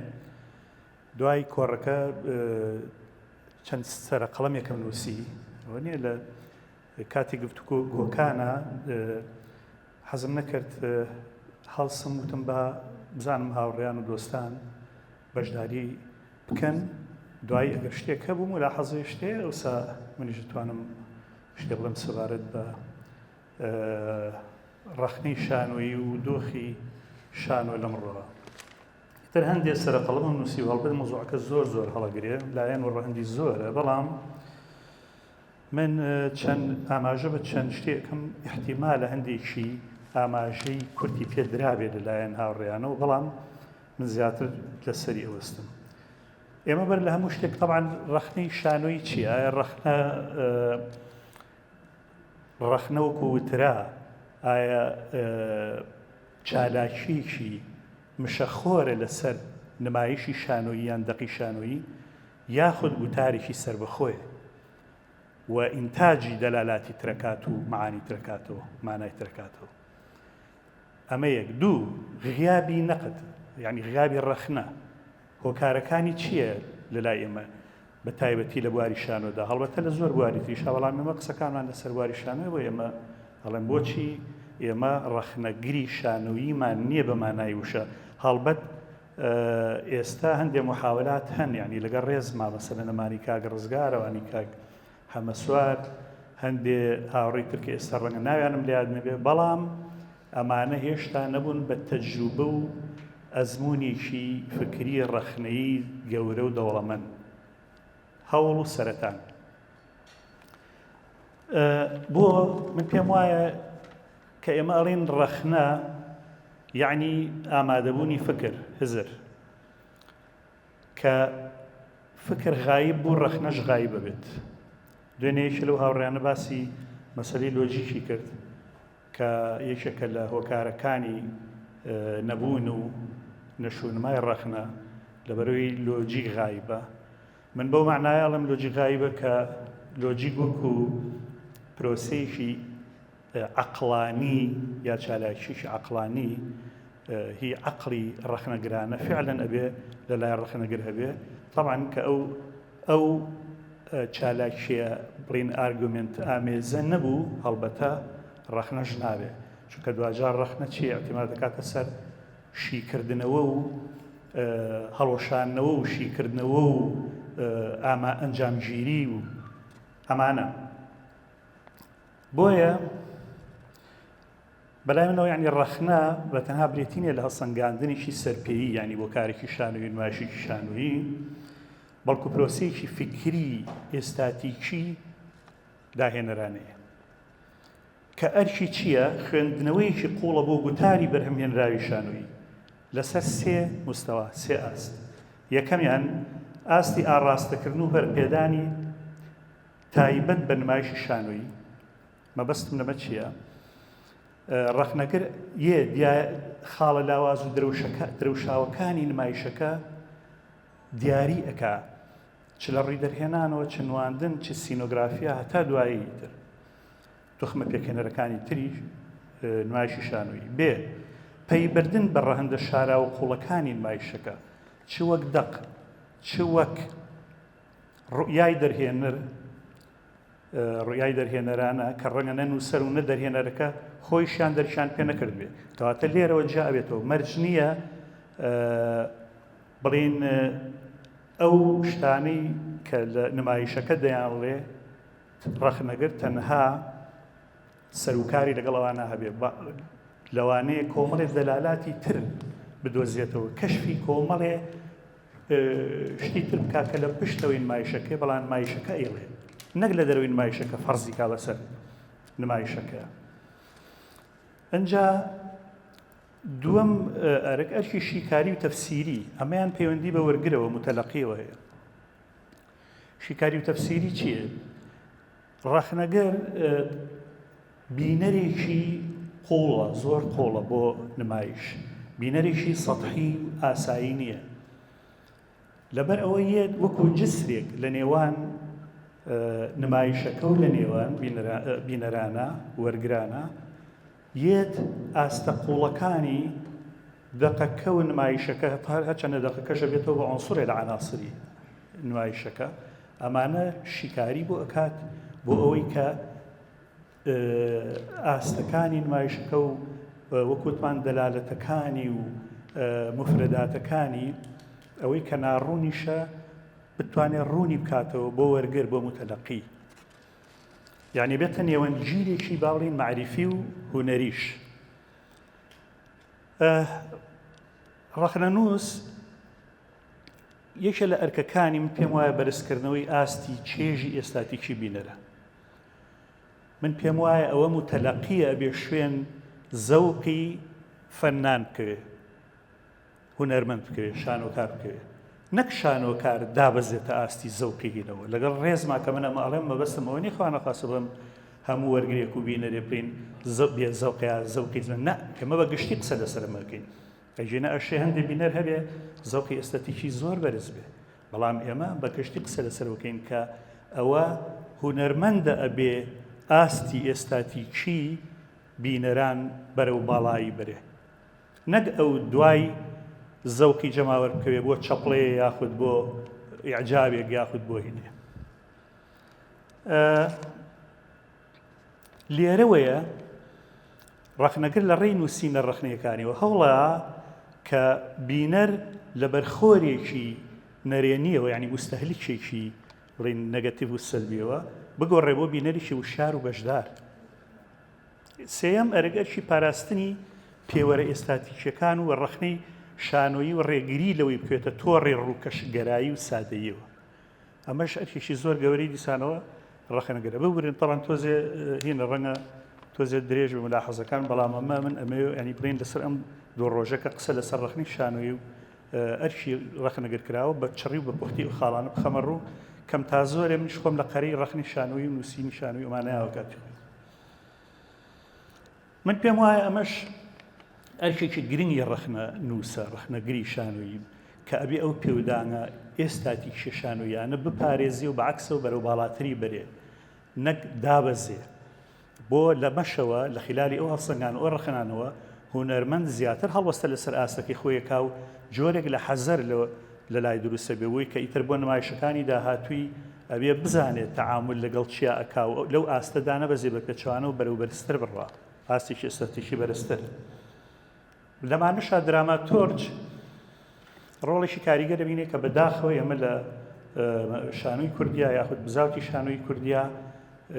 دوای کۆڕەکە چەند سەرە قەڵەمێکم نووسی ئەوە نییە لە کاتی گفتوگۆکانە حەزم نەکرد هەڵسم وتم بە بزانم هاوڕێیان و دۆستان بەشداری بکەن دوای ئەگەر شتێک هەبووم و لا حەزی شتێ ئەوسا منیش دەتوانم شتێ بڵێم سەبارەت بە ڕخنەی شانۆیی و دۆخی شانۆ لەمڕۆوە. تر هەندێک سەرە قەڵەمم نووسی و هەڵبەت مۆزوعەکە زۆر هەڵەگرێ لایەن وەڕەهەندی زۆرە، بەڵام من چەند ئاماژە بە چەند شتێکم احتیمالە هەندێکی ئاماژەی کورتی پێدرابێ لەلایەن هاوڕێیانەوە، بەڵام من زیاتر لەسەری ئەوەستم. ئێمە بەر لە هەموو شتێک طبعاً ڕخنەی شانۆیی چییە؟ ئایا ڕخنە وەکو وترا ئایا چالاکیێکی مشەخۆرە لەسەر نمایشی شانۆیی یان دەقی شانۆیی یاخود گوتارێکی سربەخۆیە و ئینتاجی دەلالاتی ترەکات و معانی ترەکاتەوە مانای ترەکاتەوە. ئەمە یەک. دوو، غیابی نەقد یعنی غیابی ڕخنە هۆکارەکانی چییە لەلای ئێمە بە تایبەتی لە بواری شانۆدا؟ هەڵبەتە لە زۆر بواری تریشا، بەڵام ئێمە قسەکانمان لەسەر بواری شانۆی بۆ ئێمە هەڵێن بۆچی ئێمە ڕخنەگری شانۆییمان نییە بە مانای وشە. هەڵبەت ئێستا هەندێک محاولات هەن، یعنی لەگەڵ ڕێزما مەسەلەن ئەمانی کاک ڕزگارەوانی کاک هەمەسوار هەندێ هاوڕێی تر کە ئێستا ڕەنگە ناویانم لە یاد نەبێ، بەڵام ئەمانە هێشتا نەبوون بە تەجروبە و ئەزمونێکی فکری ڕخنەیی گەورە و دەوڵەمەند هەوڵ و سەرەتان. بۆ من پێم وایە کە ئێمە ئەڵێن ڕخنە یعنی ئامادەبوونی فکر هزر، کە فکر غایب بوو ڕخنەش غایبە بێت. دوێنێکی لەو هاوڕێیانە باسی مەسەلەی لۆجیکی کرد کە یەکێکە لە هۆکارەکانی نەبوون و نەشونمای ڕخنە لەبەرەوەی لۆجیک غایبە. من بەو معنایە ئەڵێم لۆجیک غایبە کە لۆجیک وەکو پرۆسەیەکی عەقڵانی یا چالاکیێکی عەقڵانی هی عەقڵی ڕخنەگرانە فعلاً ئەبێ لەلای ڕخنەگر هەبێ. طبعاً کە ئەو چالاکیە بڵین ئارگومنت ئامێزە نەبوو هەڵبەتە ڕخنەش نابێ، چونکە دوجار ڕخنە چیە؟ ئەحتیمال دەکاتە سەر شیکردنەوە و هەڵۆشانەوە و شیکردنەوە و ئەنجامگیری و ئەمانە. بۆیە بەلای منەوە یعنی ڕخنە بە تەنها برێتی نیە لە هەڵسەنگاندنێکی سەرپێیی یعنی بۆ کارێکی شانۆیی نمایشێکی شانۆیی، بەڵکو پرۆسەیەکی فکری ئێستاتیکی داهێنەرانەیە کە ئەرکی چییە؟ خوێندنەوەیەکی قوڵە بۆ گوتاری بەرهەمهێنراوی شانۆیی لەسەر 3 مستەوا 3 ئاست. یەکەمیان ئاستی ئاڕاستەکردن و بەرپێدانی تایبەت بە نمایشی شانۆیی. مەبەستم لەمە چییە؟ ڕخنەگر خاڵە لاواز و درەوشاوەکانی نمایشەکە دیاری ئەکا، چ لە ڕووی دەرهێنانەوە، چ نواندن، چ سینۆگرافیا، هەتا دوایی تر توخمە پێکەنەرەکانی تری نمایشی شانۆیی بێ پەیبردن بە ڕەهەندە شارا و قوڵەکانی نمایشەکە چ وەک دەق چ وەک ڕویای دەرهێنەرانە کە ڕەنگە نەنووسەر و نە دەرهێنەرەکە خۆیشیان دەرشان پێ نەکرد بێ کەواتە لێرەوە جا ئەبێتەوە مەرج نییە بڵێن ئەو شتانەی کە لە نمایشەکە دەیانڵێ ڕەخنەگەر تەنها سەرکاری لەگەڵ ئەوانە هەبێ لەوانەیە کۆمەڵێ دەلالاتی تر بدۆزیێتەوە کەشفی کۆمەڵێ شتی تر بکا کە لە پشتەوەی نمایشەکەی بەڵام نمایشەکە ئێڵێ نەک لە دەروی نمایشەکە فەرزی کا لەسەر نمایشەکە. ئەنجا دووەم ئەرکی شیکاری و تەفسیری ئەمەیان پەیوەندی بە وەرگرەوە متەلەقیەوە هەیە. شیکاری و تەفسیری چییە؟ ڕەخنەگەر بینەرێکی قوڵە زۆر قوڵە بۆ نمایش بینەرێکی سەطحی و ئاسایی نییە لەبەر ئەوە یەت وەکو جسرێک لە نێوان نمایشەکە و لە نێوان بینەرانە وەرگرانە یەت ئاستە قوڵەکانی دەقەکە و نمایشەکە هەرچەندە دەقەکەشە بێتەوە بە عنسوڕێ لە عناسری نمایشەکە ئەمانە شیکاری بۆ ئەکات بۆ ئەوەی کە ئاستەکانی نمایشەکە و وەکوتمان دەلالەتەکانی و مفرداتەکانی ئەوەی کە ناڕوونیشە بتوانێت ڕوونی بکاتەوە بۆ وەرگر بۆ متەلەقی یعنی بێتە نێوەنگیرێکی باڵین معریفی و هونەریش. ڕەخنەنووس یەکێک لە ئەرکەکانی من پێم وایە بەرزکردنەوەی ئاستی چێژی ئێستاتیکی بینەرە. من پێم وایە ئەوە متەلەقیە ئەبێ شوێن زەوقی فەنان بکەوێ هونەرمەند بکەوێ شانۆکار بکەوێ نەک شانۆکار دابەزێتە ئاستی زەوقی هینەوە لەگەڵ ڕێزما کە من ئەمەڵێم مەبەستم ئەوە نیە خوانە خاصە بڵێم هەموو وەرگرێک و بینەرێ بڵین بێ زەوقیا زەوقی زمن نە ئێمە بە گشتی قسە لەسەرمەکەین ئەژێنە ئەشێ هەندێک بینەر هەبێ زەوقی ئێستەتیکی زۆر بەرز بێ بەڵام ئێمە بە گشتی قسە لەسەرەوەکەین کە ئەوە هونەرمەندە ئەبێ ئاستی ئێستاتیکی بینەران بەرەو باڵایی بەرێ نەک ئەو دوای زەوقی جەماوەر بکەوێ بۆ چەپڵەیە یاخود بۆ ئیعجابێک یاخود بۆ هینێ. لێرەوەیە ڕەخنەگر لە ڕێی نووسینە ڕەخنەکانیەوە هەوڵە کە بینەر لە بەرخۆرێکی نەرێنیەوە ینی مستەهلیکێکی بڵێن نەگەتیڤ و سەلبیەوە بگۆڕێ بۆ بینەریکی وشار و بەشدار. سێەم ئەرگەرشی پاراستنی پێوەرە ئێستاتیکیەکان و ڕەخنەی شانۆیی و ڕێگری لەوەی بکوێتە تۆڕێ ڕووکەشگەرایی و سادەییەوە. ئەمەش ئەرکێکی زۆر گەورەی دیسانەوە ڕەخنەگەرە ببورن تەڵەن تۆزێ هینە ڕەنگە تۆزێ درێژ بە ملاحەزەکان بەڵام ئەمە من ئەمەوێ ینی بڵێن لەسەر ئەم دوو ڕۆژەکە قسە لەسەر ڕەخنەی شانۆیی و ئەرشی ڕەخنەگەر کراوە بە چڕی و بە پوختی و خاڵانە بخەمە ڕوو کەم تا زۆرێ منیش خۆم لە قەرەی ڕەخنەی شانۆیی و نووسینی شانۆیی ئەمانەیەوە کاتی من پێم وایە ئەمەش ئەرکێکی گرنگی ڕەخنە نووسە ڕەخنەگری شانۆیی کە ئەبێ ئەو پێودانە ئێستاتیکی شانۆیانە بپارێزی و بەعکسە و بەرەو باڵاتری بەرێ نەک دابەزێ بۆ لە مەشەوە لە خلالی ئەو هەڵسەنگان ئەو ڕەخنانەوە هونەرمەند زیاتر هەڵوەستە لەسەر ئاستەکەی خۆیەکا و جۆرێک لە حەزەر لە لای دروستە بێەوەی کە ئیتر بۆ نمایشەکانی داهاتووی ئەبێ بزانێت تەعامل لەگەڵ چیا ئەکا و لەو ئاستەدا نەبەزێ بە پێچوانە و بەرەو بەرزتر بڕوا ئاستێکی ئێستاتیکی بەرزتر. لەمانەشا دراماتۆرج ڕۆڵێکی کاریگەر دەبینێت کە بەداخەوە ئێمە لە شانۆی کوردیا یاخود بزاوتی شانۆی کوردیا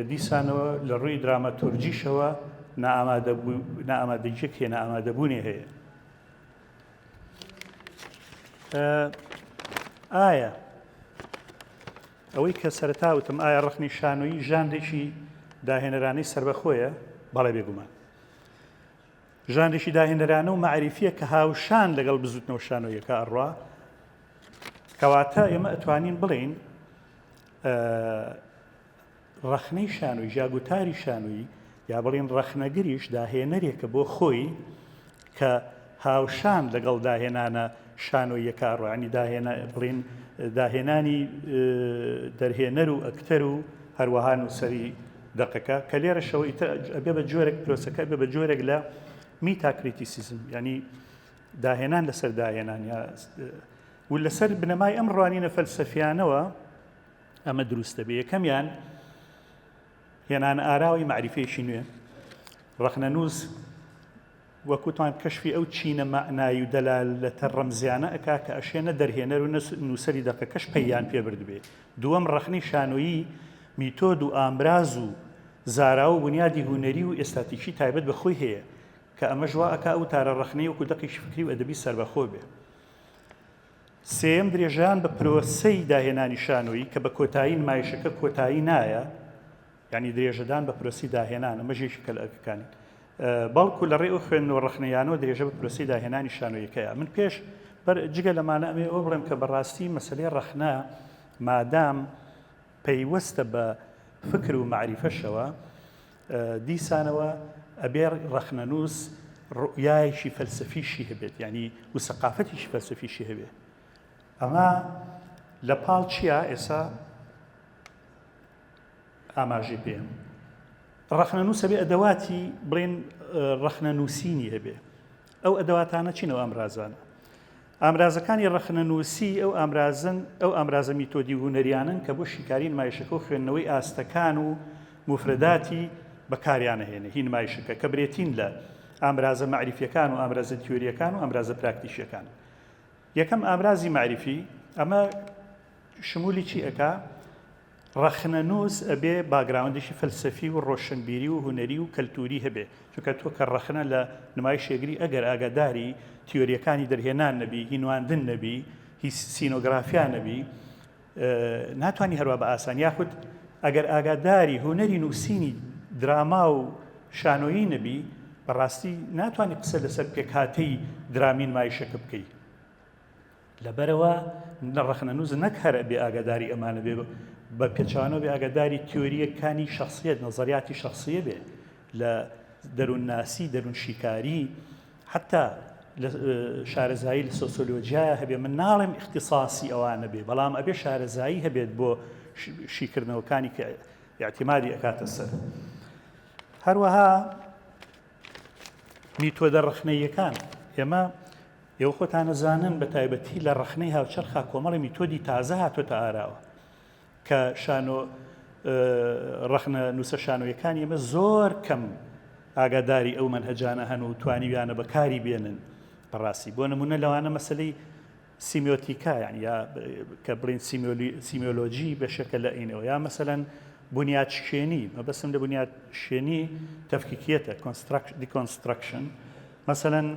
دیسانەوە لە ڕووی دراماتۆرجیشەوە نائامادەجیەک هەیە نائامادەبوونێ هەیە. ئایا ئەوەی کە سەرەتا وتم ئایا ڕەخنەی شانۆیی ژانرێکی داهێنەرانەی سربەخۆیە؟ بەڵێ بێگومان ژانرێکی داهێنەرانە و معریفیە کە هاوشان لەگەڵ بزوتنەوە شانۆیەکە ئەڕوا کەواتە ئێمە ئەتوانین بڵێین ڕەخنەی شانۆی ژاگوتاری شانۆیی یا بڵێن ڕەخنەگریش داهێنەرێکە بۆ خۆی کە هاوشان لەگەڵ داهێنانە شانۆیەکە ئەڕوا ینی بڵێن داهێنانی دەرهێنەر و ئەکتەر و هەروەها نووسەری دقەکە کە لێرەشەوە ئەبێ بە جۆرێک پرۆسەکە بێ بە جۆرێک لە میتاکریتیسیزم ینی داهێنان لەسەر داهێنان و لەسەر بنەمای ئەم ڕوانینە فەلسەفیانەوە ئەمە دروستە بێ یەکەمیان هێنان ئاراوی معریفێشی نوێ ڕەخنەنووس وەکوتان کەشفی ئەو چینە معنایی و دەلالەتە ڕەمزیانە ئەکا کە ئەشێنە دەرهێنەر و نووسەری دەقەکەش پەیان پێبردبێ دووەم ڕەخنەی شانۆیی میتۆد و ئامراز و زارا و بنیادی هونەری و ئێستاتیکی تایبەت بەخۆی هەیە کە ئەمە ژوا ئەکا ئەو تارە ڕەخنەی وەکو دەقیش فکری و ئەدەبی سەربەخۆ بێ سێم درێژان بە پرۆسەی داهێنانی شانۆیی کە بە کۆتایی نمایشەکە کۆتایی نایە ینی درێژەدان بە پرۆسی داهێنان ئەمە ژێشی کەلەکەکانی بەڵکو لە ڕێ ئەو خوێندنەوە ڕەخنەیانەوە درێژە بە پرۆسی داهێنانی شانۆیەکەیە من پێش جگە لەمانە ئەمێ ئەو بڵێم کە بەڕاستی مەسەلەی ڕەخنە مادام پەیوەستە بە فکر و معریفەشەوە دیسانەوە ئەبێ ڕەخنەنووس ڕوئیایشی فەلسەفیشی هەبێت ینی و سەقافەتیشی فەلسەفیشی هەبێت ئەمە لە پاڵ چییە ئێستا ئاماژەی پێم ڕەخنەنووس هەبێ ئەدەواتی بڵێن ڕەخنەنووسینی هەبێ ئەو ئەدەواتانە چینەوە ئامرازانە ئامرازەکانی ڕەخنەنووسی ئەو ئامرازە میتۆدی هونەریانن کە بۆ شیکاری نمایشەکە و خوێندنەوەی ئاستەکان و مفرداتی بەکاریانەهێنە هی نمایشەکە کە برێتین لە ئامرازە معریفیەکان و ئامرازە تیۆریەکان و ئامرازە پراکتیشیەکان یەکەم ئامرازی معریفی ئەمە شمولی چی ئەکا ڕەخنەنووس ئەبێ باگراوندێکی فەلسەفی و ڕۆشنبیری و هونەری و کەلتوری هەبێ چونکە تۆ کە ڕەخنە لە نمایشێگری ئەگەر ئاگاداری تیۆریەکانی دەرهێنان نەبی هینواندن نەبی هی سینۆگرافیا نەبی ناتوانانی هەروە بە ئاسان یاخود ئەگەر ئاگاداری هونەری نووسینی دراما و شانۆیی نەبی بەڕاستی ناتوانانی قسە لەسەر پێکهاتەی درامی نمایشەکە بکەیت لەبەرەوە ڕەخنەنووس نەک هەر بێ ئاگاداری ئەمانە بێ بە پێچوانەوە بێ ئاگاداری تیۆریەکانی شخصیت نەزەریاتی شخصیە بێ لە دەروونناسی دەروون شیکاری حتا لە شارەزایی لە سۆسیۆلۆجیایە هەبێ من ناڵێم اختصاصی ئەوانە بێ بەڵام ئەبێ شارەزایی هەبێت بۆ شیکردنەوەکانی کە اعتیمادی ئەکاتە سەر هەروەها میتۆدە ڕەخنەیەکان ئێوە خۆتانە زانن بە تایبەتی لە ڕەخنەی هاوچەرخا کۆمەڵی میتۆدی تازە هاتۆتە ئاراوە کە ڕەخنە نووسە شانۆیەکانی ئێمە زۆر کەم ئاگاداری ئەو منهەجانە هەن و توانیویانە بەکاری بێنن بەڕاستی بۆ نمونە لەوانە مەسلەی سیمیۆتیکا یان یا کە بڵین سیمیۆلۆجی بەشەکە لە ئینەوە یا مەسەلەن بنیاد شێنی مەبەستم لە بنیاد شێنی تەفکیکیەتە دیکۆنستراکشن مەسەلەن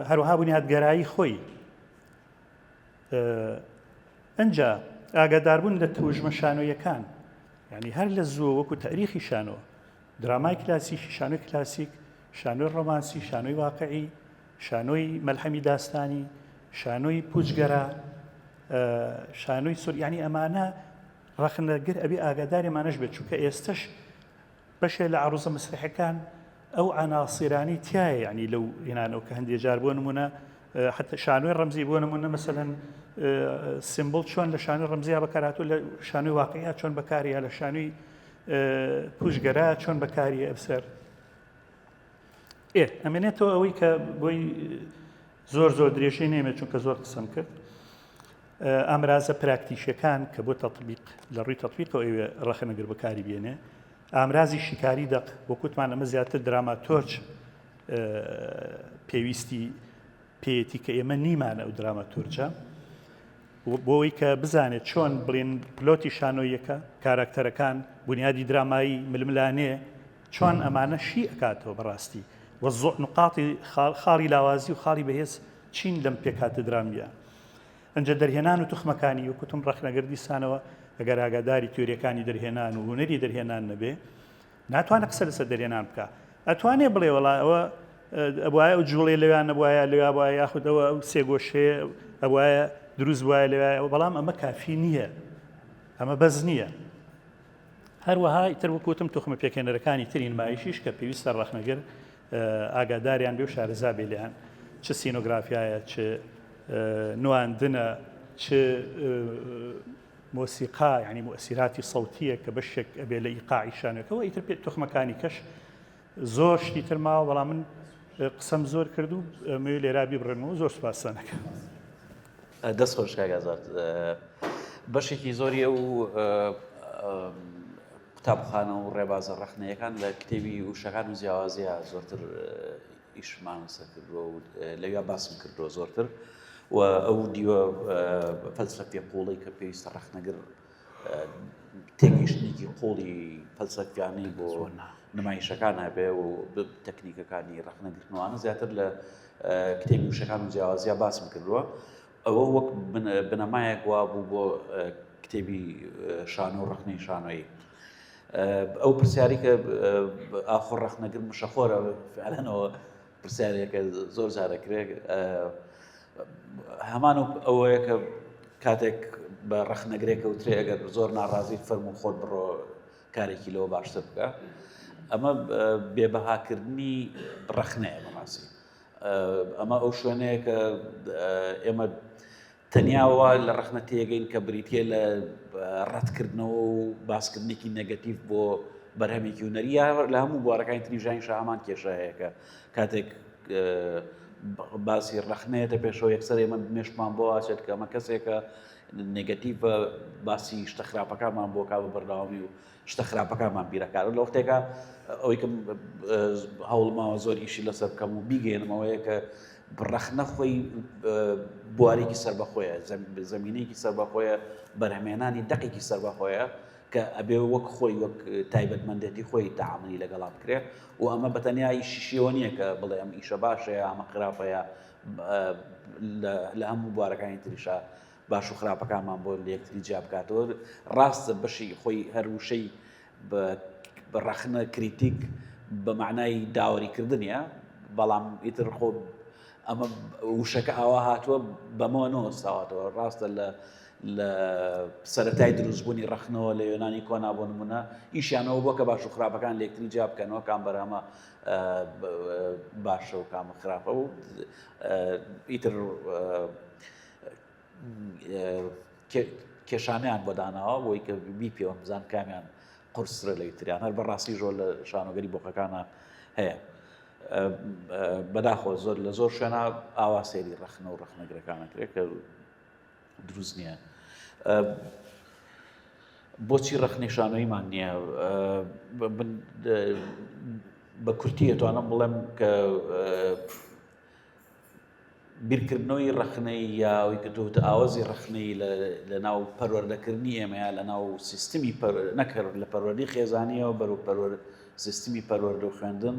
هەروەها بنیادگەرایی خۆی ئەنجا ئاگاداربوون لە توژمە شانۆیەکان ینی هەر لە زووە وەکو تاریخی شانۆ درامای کلاسیکی شانۆی کلاسیک شانۆی ڕۆمانسی شانۆی واقعی شانۆی مەلحەمی داستانی شانۆی پوچگەرە شانۆی سۆر ینی ئەمانە ڕەخنەگر ئەبێ ئاگاداریمانەش بێت چونکە ئێستش بەشێ لە عروزە مسرحەکان ئەو عناسیرانی تایە ینی لەو هێنانەوە کە هەندێک جار بۆ نمونە حتى شانۆی ڕەمزی بۆ نمونە مەسەلەن سیمبڵ چۆن لە شانۆی ڕەمزیە بەکارهاتوو لە شانۆی واقعیە چۆن بەکاریە لە شانۆی پوشگەرە چۆن بەکاریە ئەفسەر ئەمێنێتەوە ئەوەی کە بۆی زۆر درێژەی نێمێت چونکە زۆر قسەم کرد ئامرازە پراکتیشەکان کە بۆ تەطبیق لە ڕووی تەطبیقەوە ئەوێ ڕەخنەگر بەکاری بێنێ ئامرازی شیکاری دەق وەکوتمان ئەمە زیاتر دراماتۆرج پێویستی پێیەتی کە ئێمە نیمانە ئەو دراماتۆرجە بۆەوەی کە بزانێت چۆن بڵێن پلۆتی شانۆیەکە کاراکتەرەکان بنیادی درامایی ململانێ چۆن ئەمانە شی ئەکاتەوە بەڕاستی وە نقاتی خاڵی لاوازی و خاڵی بەهێز چین لەم پێکاتە درامیە ئەنجە دەرهێنان و توخمەکانی وەکوتم ڕەخنەگەر دیسانەوە ئەگەر ئاگاداری تیۆریەکانی دەرهێنان و هونەری دەرهێنان نەبێ ناتوانێت قسە لەسەر دەرهێنان بکە ئەتوانێت بڵێ وەڵا ئەوە ئەبوایە ئەو جوڵێ لەویان نەبوایە لەوێ بواە یاخود ئەوە ئەو سێگۆشەیە ئەبوایە دروست وایە لەوێ بەڵام ئەمە کافی نییە ئەمە بەز نییە هەروەها ئیتر وەکوتم توخمە پێکێنەرەکانی تری نمایشیش کە پێویستە ڕەخنەگەر ئاگاداریان بێ و شارەزا بێ لێیان چ سینۆگرافیایە چ نواندنە چ موسیقا یعنی مؤثراتی صوتیە کە بەشێک ئەبێ لە ئیقاعی شانەکەەوە ئیتر پێ تۆخمەکانی کەش زۆر شتی تر ماوە بەڵام من قسەم زۆر کرد و مەوێ لێرا بیبڕێنەوە زۆر سوپاسانەکە. دەست خۆش کاگازات بەشێکی زۆری و قوتابخانە و ڕێبازە ڕەخنەیەکان لە کتێبی وشەکان و جیاوازیە زۆرتر ئیشمان سەر کردووە و لەوێ باسم کردووە زۆرتر و ئەو دیوە فەلسەفی قوڵی کە پێویستە ڕەخنەگر تێگەیشتنێکی قوڵی فەلسەفیانەی بۆ نمایشەکان هەبێ و تەکنیکەکانی ڕەخنەگرتنەوەوانە زیاتر لە کتێبی وشەکان و جیاوازیە باسم کردووە. ئەوە وەک بنەمایەک وا بوو بۆ کتێبی شانۆ و ڕەخنەی شانۆیی. ئەو پرسیاری کە ئاخۆ ڕەخنەگر مشەخۆرە فعلەنەوە پرسیارێکە زۆر جارەکرێت هەمان ئەوەیە کە کاتێک بە ڕەخنەگرێکە وترێ ئەگەر زۆر ناڕازی فەرمو خۆت بڕۆ کارێکی لەوە باشتر بکە. ئەمە بێبەهاکردنی ڕەخنەیە بەڕاستی. ئەمە ئەو شوێنەیە کە ئێمە تەنیاوە لە ڕەخنە تێگەین کە بریتە لە ڕەتکردنەوە و باسکردنێکی نەگەتیڤ بۆ بەرهەمێکی هونەریە لە هەموو بوارەکانی تریژانی شەهامان کێشەیە کە کاتێک باسی ڕەخنەیەتە پێشەوە یەکسەر ئێمە مێشمان بۆ ئاچێت کە ئەمە کەسێکە نێگەتیڤە باسی شتە خراپەکانمان بۆ کا بە بەردەوامی و شتە خراپەکانمان بیرەکار لە وەختێکە ئەوەی کە هەوڵماوە زۆر ئیشی لەسەر بکەم و بیگەێنمەوەیە کە ڕەخنە خۆی بوارێکی سەربەخۆیە زەمینەیەکی سەربەخۆیە بەرهەمێنانی دەقێکی سەربەخۆیە کە ئەبێ وەک خۆی وەک تایبەتمەندێتی خۆی تەعاملی لەگەڵا بکرێ و ئەمە بەتەنیا ئیشی شێوە نییە کە بڵێ ئەم ئیشە باشەیە ئەمە خراپەیە لە هەموو بوارەکانی تریشە باش و خراپەکانمان بۆ لە یەکتری جیا بکاتەوە. ڕاستە بەشی خۆی هەروشەی بە ڕەخنە کریتیک بە معنای داوەریکردنیە بەڵام ئیتر خۆ ئەمە وشەکە ئاوا هاتووە بەمەوە نەوەستاواتەوە. ڕاستە لە سەرەتای دروستبوونی ڕەخنەوە لە یۆنانی کۆنا بۆ نمونە ئیشیانەوە بۆ کە باش و خراپەکان لە یەکتری جیا بکەنەوە کام بەرهەمە باشە و کامە خراپە و ئیتر کێشانیان بۆ داناوە بۆی کە بیپێوە بزان کامیان قورسرە لە یەکتریان هەر بەڕاستی زۆر لە شانۆگەری بۆقەکانە هەیە. بەداخۆ زۆر لە زۆر شوێنە ئاوا سێری ڕەخنە و ڕەخنەگرەکانەکرێت کە دروست نییە. بۆچی ڕەخنەی شانۆییمان نییە؟ بە کورتی ئەتوانم بڵێم کە بیرکردنەوەی ڕەخنەی یا ئەوی کە تۆتە ئاوازی ڕەخنەی لە ناو پەروەردەکردنی ئێمەیە لە ناو سیستمی نەکرد لە پەروەردەی خێزانیەوە بەرەو سیستمی پەروەردە و خوێندن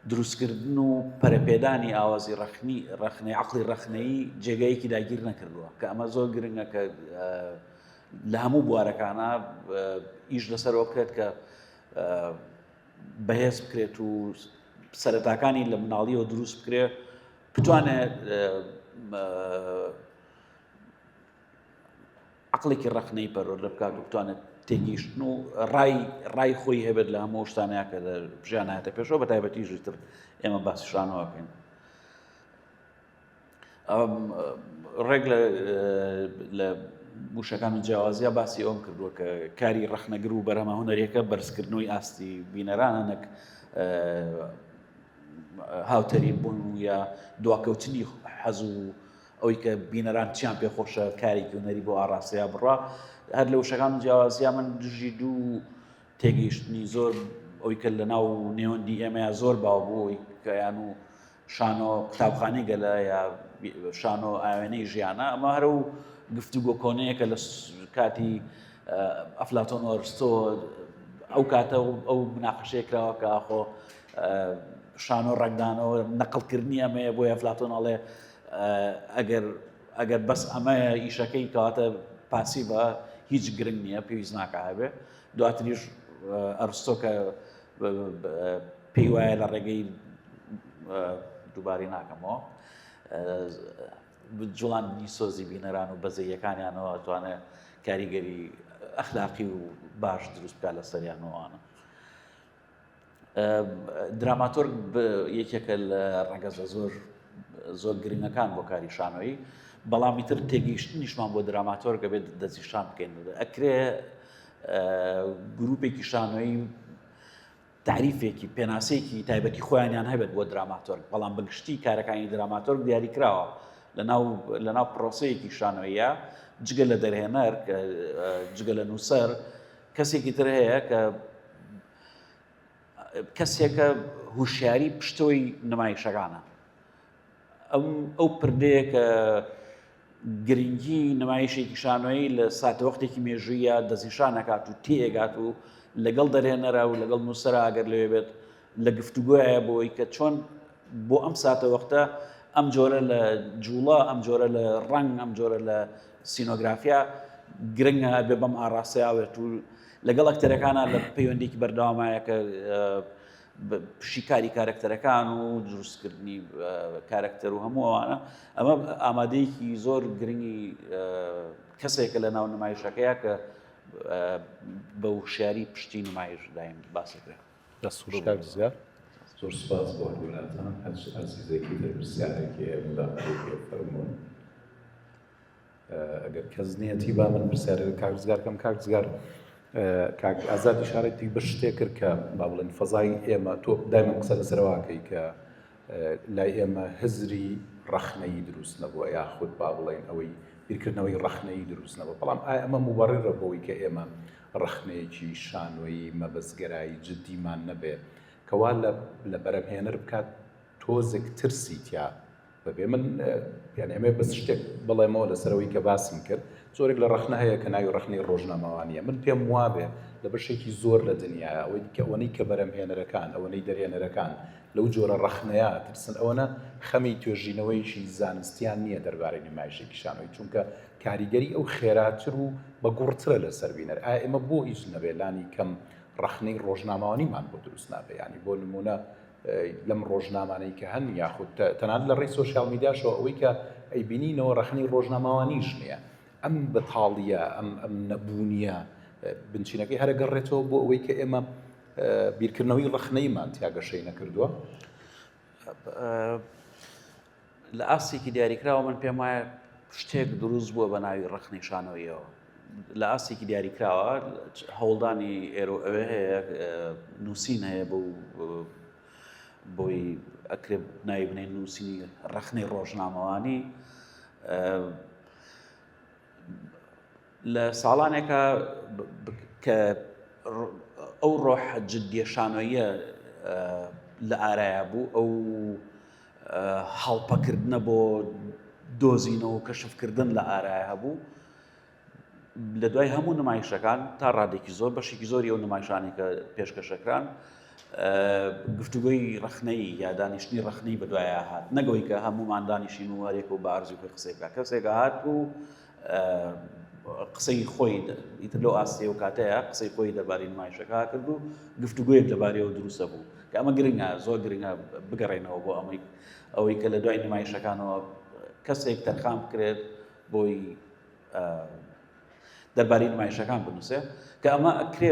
دروستکردن و پەرەپێدانی ئاوازی ڕەخنەی عەقڵی ڕەخنەیی جێگایەکی داگیر نەکردووە کە ئەمە زۆر گرنگە کە لە هەموو بوارەکانە ئیش لەسەرەوە بکرێت کە بەهێز بکرێت و سەرەتاکانی لە مناڵیەوە دروست بکرێت بتوانێت عەقڵێکی ڕەخنەی پەروەردە بکات و بتوانێت تێگەیشتن و ڕای خۆی هەبێت لە هەموو شتانەیە کە لە ژیان هاتە پێشەوە بە تایبەتیژی تر ئێمە باسی شانەوە بکەین. ڕێک لە وشەکان و جیاوازیە باسی ئەوم کردووە کە کاری ڕەخنەگر و بەرهەمە هونەریەکە بەرزکردنەوەی ئاستی بینەرانە نەک هاوتەری بوون و یا دواکەوتنی حەز و ئەوەی کە بینەران چیان پێخۆشە کارێکی هونەری بۆ ئاڕاستەیە بڕوا. هەر لە وشەکان و جیاوازیە من دژی دوو تێگەیشتنی زۆر ئەوی کە لە ناو نێوەندی ئێمەیە زۆر باو بوو ئەوی کە یان و شانۆ قوتابخانەی گەلە یا شانۆ ئاوێنەی ژیانە ئەمە هەرە و گفتوگۆ کۆنەیە کە لە کاتی ئەفلاتۆن و ئەرستۆ ئەو کاتە ئەو مناقەشەیە کراوە کە ئاخۆ شانۆ ڕەگدانەوە نەقڵکردنی ئەمەیە بۆ ئەفلاتۆن ئەڵێ ئەگەر بەس ئەمەیە ئیشەکەی کەواتە پاسیڤە هیچ گرنگ نییە پێویست ناکە هەبێ. دواتریش ئەرستۆ کە پێی وایە لە ڕێگەی دووباری ناکەمەوە جوڵاندنی سۆزی بینەران و بەزەیەکانیانەوە ئەتوانێت کاریگەری ئەخلاقی و باش دروست بکات لە سەریانەوەوانە. دراماتۆرگ یەکێکە لە ڕەگەزە زۆر زۆر گرنگەکان بۆ کاری شانۆیی بەڵامی تر تێگەیشتنیشمان بۆ دراماتۆرگە بێت دەستی شان بکەین ئەکرێ گروپێکی شانۆیی تعریفێکی پێناسەیەکی تایبەتی خۆیانیان هەبێت بۆ دراماتۆرگ بەڵام بەگشتی کارەکانی دراماتۆرگ دیاری کراوە لەناو پرۆسەیەکی شانۆیە جگە لە دەرهێنەر جگە لە نووسەر کەسێکی تر هەیە کە کەسێکە هوشیاری پشتەوەی نمایشەکانە ئەو پردەیە کە گرنگی نمایشێکی شانۆیی لە ساتەوەختێکی مێژوویە دەستنیشان نەکات و تێگات و لەگەڵ دەرهێنەرە و لەگەڵ نووسەرە ئەگەر لەوێ بێت لە گفتوگوایە بۆی کە چۆن بۆ ئەم ساتەوەختە ئەم جۆرە لە جوڵە ئەم جۆرە لە ڕنگ ئەم جۆرە لە سینۆگرافیا گرنگە بێ بەم ئاڕاستەیاوێت و لەگەڵ ئەکتەرەکانە لە پەیوەندێکی بەردەوامایە کە پشیکاری کارکتەرەکان و دروستکردنی کارکتەر و هەموو ئەوانە ئەمە ئامادەیەکی زۆر گرنگی کەسێکە لە ناو نمایشەکەیە کە بە وشیاری پشتی نمایش دایم باسەکرێت دەستخۆشکار بزگار زۆر سوپاس بۆ هەردوولاتان ئەزیزێکی تر پرسیارێکی فەرموون ئەگەر کەس نیەتی با من پرسیارێک کاکزگارکەم کاکزگار کاک ئازاد ئیشارەتی بە شتێک کرد کە با بڵێن فەزای ئێمە تۆ دایما قسە لەسەرەوەکەی کە لای ئێمە هزری ڕەخنەیی دروست نەبووە یاخود با بڵێن ئەوەی بیرکردنەوەی ڕەخنەیی دروست نەبووە بەڵام ئایا ئەمە موبەڕێرە بۆەوەی کە ئێمە ڕەخنەیەکی شانۆیی مەبەستگەرایی جددیمان نەبێ کەوا لە بەرەمهێنەر بکات تۆزێک ترسیتیا بەبێ من یعنی ئەمێ بەس شتێک بڵێمەوە لەسەرەوەی کە باسم کرد زۆرێک لە ڕەخنە هەیە کە ناوی ڕەخنەی ڕۆژنامەوانیە من پێم وابێ لە بەشێکی زۆر لە دنیاە ئەوەی کە بەرەمهێنەرەکان ئەوەی دەرهێنەرەکان لەو جۆرە ڕەخنەیە ترسن ئەوەنە خەمی توێژینەوەیشی زانستیان نییە دەربارەی نمایشێکی شانۆی چونکە کاریگەری ئەو خێراتر و بە گوڕترە لە سەربینەر ئایا ئێمە بۆ هیچ نەبێلانی کەم ڕەخنەی ڕۆژنامەوانیمان بۆ دروست نابێ ینی بۆ نمونە لەم ڕۆژنامانەی کە هەن یاخود تەنانەت لە ڕێی سۆشیال میدیاشەوە ئەوەی کە ئەیبینینەوە ڕەخنەی ڕۆژنامەوانیش نییە ئەم بەتاڵیە ئەم نەبوونیە بنچینەکەی هەرە گەڕێتەوە بۆ ئەوەی کە ئێمە بیرکردنەوەی ڕەخنەیمان تیاگەشەی نەکردووە لە ئاسێکی دیاریکراوە من پێم وایە شتێک دروست بووە بە ناوی ڕەخنەی شانۆیەوە لە ئاسێکی دیاریکراوە هەوڵدانی ئێرۆ ئەوێ هەیە نووسین هەیە بۆی ئەکرێ ناوی بنێن نووسینی ڕەخنەی ڕۆژنامەوانی لە ساڵانێکە کە ئەو ڕۆحە جددیە شانۆیە لە ئارایە بوو ئەو هەڵپەکردنە بۆ دۆزینەوە و کەشفکردن لە ئارایە هەبوو لە دوای هەموو نمایشەکان تا ڕادێکی زۆر بەشێکی زۆری ئەو نمایشانی کە پێشکەشەکران گفتوگۆی ڕەخنەی یا دانیشتنی ڕەخنەی بەدوایە هات نەگەوەی کە هەمومان دانیشین و هەرێک و بە ئارزوی خۆی قسەیەکە کەسێکە هات و قسەی خۆی ئیتر لەو ئاستەیە و کاتەیە قسەی خۆی دەربارەی نمایشەکە کرد و گفتوگویەک لەبارەیەوە دروستە بوو کە ئەمە گرنگە زۆر گرنگە بگەڕێنەوە بۆ ئەوەی کە لە دوای نمایشەکانەوە کەسێک تەرخان بکرێت بۆی دەربارەی نمایشەکان بنووسێ کە ئەمە ئەکرێ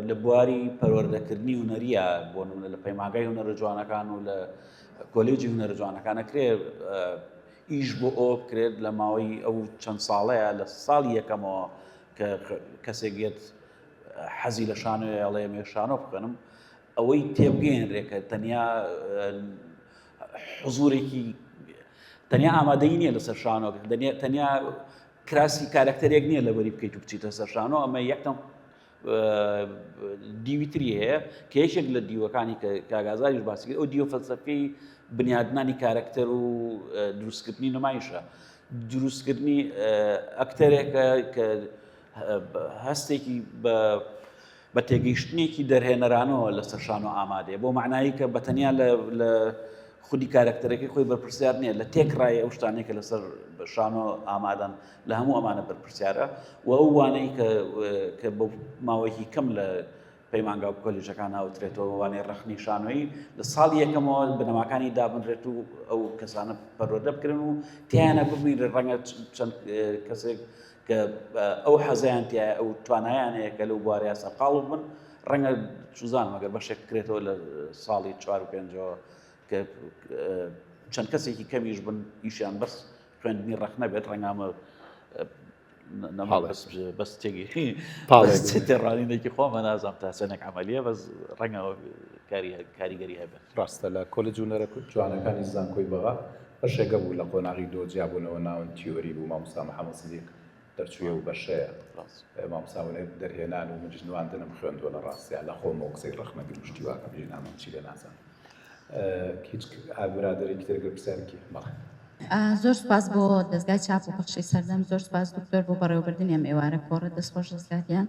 لە بواری پەروەردەکردنی هونەریە بۆ نمونە لە پەیمانگای هونەرە جوانەکان و لە کۆلێجی هونەرە جوانەکان ئەکرێ ئیش بۆ ئەوە بکرێت لە ماوەی ئەو چەند ساڵەیە لە ساڵی یەکەمەوە کە کەسێک گێت حەزی لە شانۆیە ئەڵێ ئەمێ شانۆ بکەنم ئەوەی تێبگەێنرێکە تەنیا حزورێکی تەنیا ئامادەی نییە لەسەر شانۆکە تەنیا کراسی کارکتەرێک نییە لەبەری بکەیت و بچیتە سەر شانۆ ئەمە یەکەم دیویتری هەیە کە یەکێک لە دیوەکانی کە کاگازاریش باسی کرد ئەو دیوە فەلسەفەی بنیادنانی کارکتەر و دروستکردنی نمایشە دروستکردنی ئەکتەرێکە کە هەستێکی بە تێگەیشتنێکی دەرهێنەرانەوە لەسەر شانۆ ئامادەیە بۆ معنایی کە بەتەنیا لە خودی کارکتەرەکەی خۆی بەرپرسیار نییە لە تێکڕای ئەو شتانێکە لەسەر شانۆ ئامادەن لە هەموو ئەمانە بەرپرسیارە و ئەو وانەی کە بە ماوەیەکی کەم لە پەیمانگا و کۆلیژەکان هاوترێتەوە وانەی ڕەخنەی شانۆیی لە ساڵی یەکەمەوە بنەماکانی دابنرێت و ئەو کەسانە پەروەردە بکرن و تیانە ببینرێت ڕەنگە چەند کەسێک کە ئەو حەزیان تایە ئەو توانایان هەیە کە لەو بوارەیە سەرقاڵ بن ڕەنگە چوزان مەگەر بەشێک بکرێتەوە لە ساڵی 4 و 5ەوە کە چەند کەسێکی کەمیش بن ئیشیان بەس خوێندنی ڕەخنە بێت ڕەنگامە بەس تێگەی تێڕانینێکی خۆمە نازام تا چەندێک عملیە بەس ڕەنگەوە کاریگەری هەبێت. ڕاستە لە کۆلێج جوونەرە جوانەکانی زانکۆی بەغا بەشێگە بوو لە قۆناغی دۆجیابوونەوە ناون تیۆری بوو مامۆستا محەممەد سیدیق دەرچوویە و بەشەیە مامۆستاونێ دەرهێنان و مجنواندنم خوێندووە لە ڕاستیان لە خۆمەوە قسەی ڕەخنەگر شتیواکە بژین نامەم چی لە نازان هیچ ئابرادەرێکی ترگە پرسیارێکی بەڵێ. زۆر سپاس بۆ دەستگای چاپ و پەخشەی سەردەم، زۆر سپاس دکتۆر بۆ بەڕێوەبردننی ئەم ئێوارە کۆڕە دەستخۆش دەستگاتیان.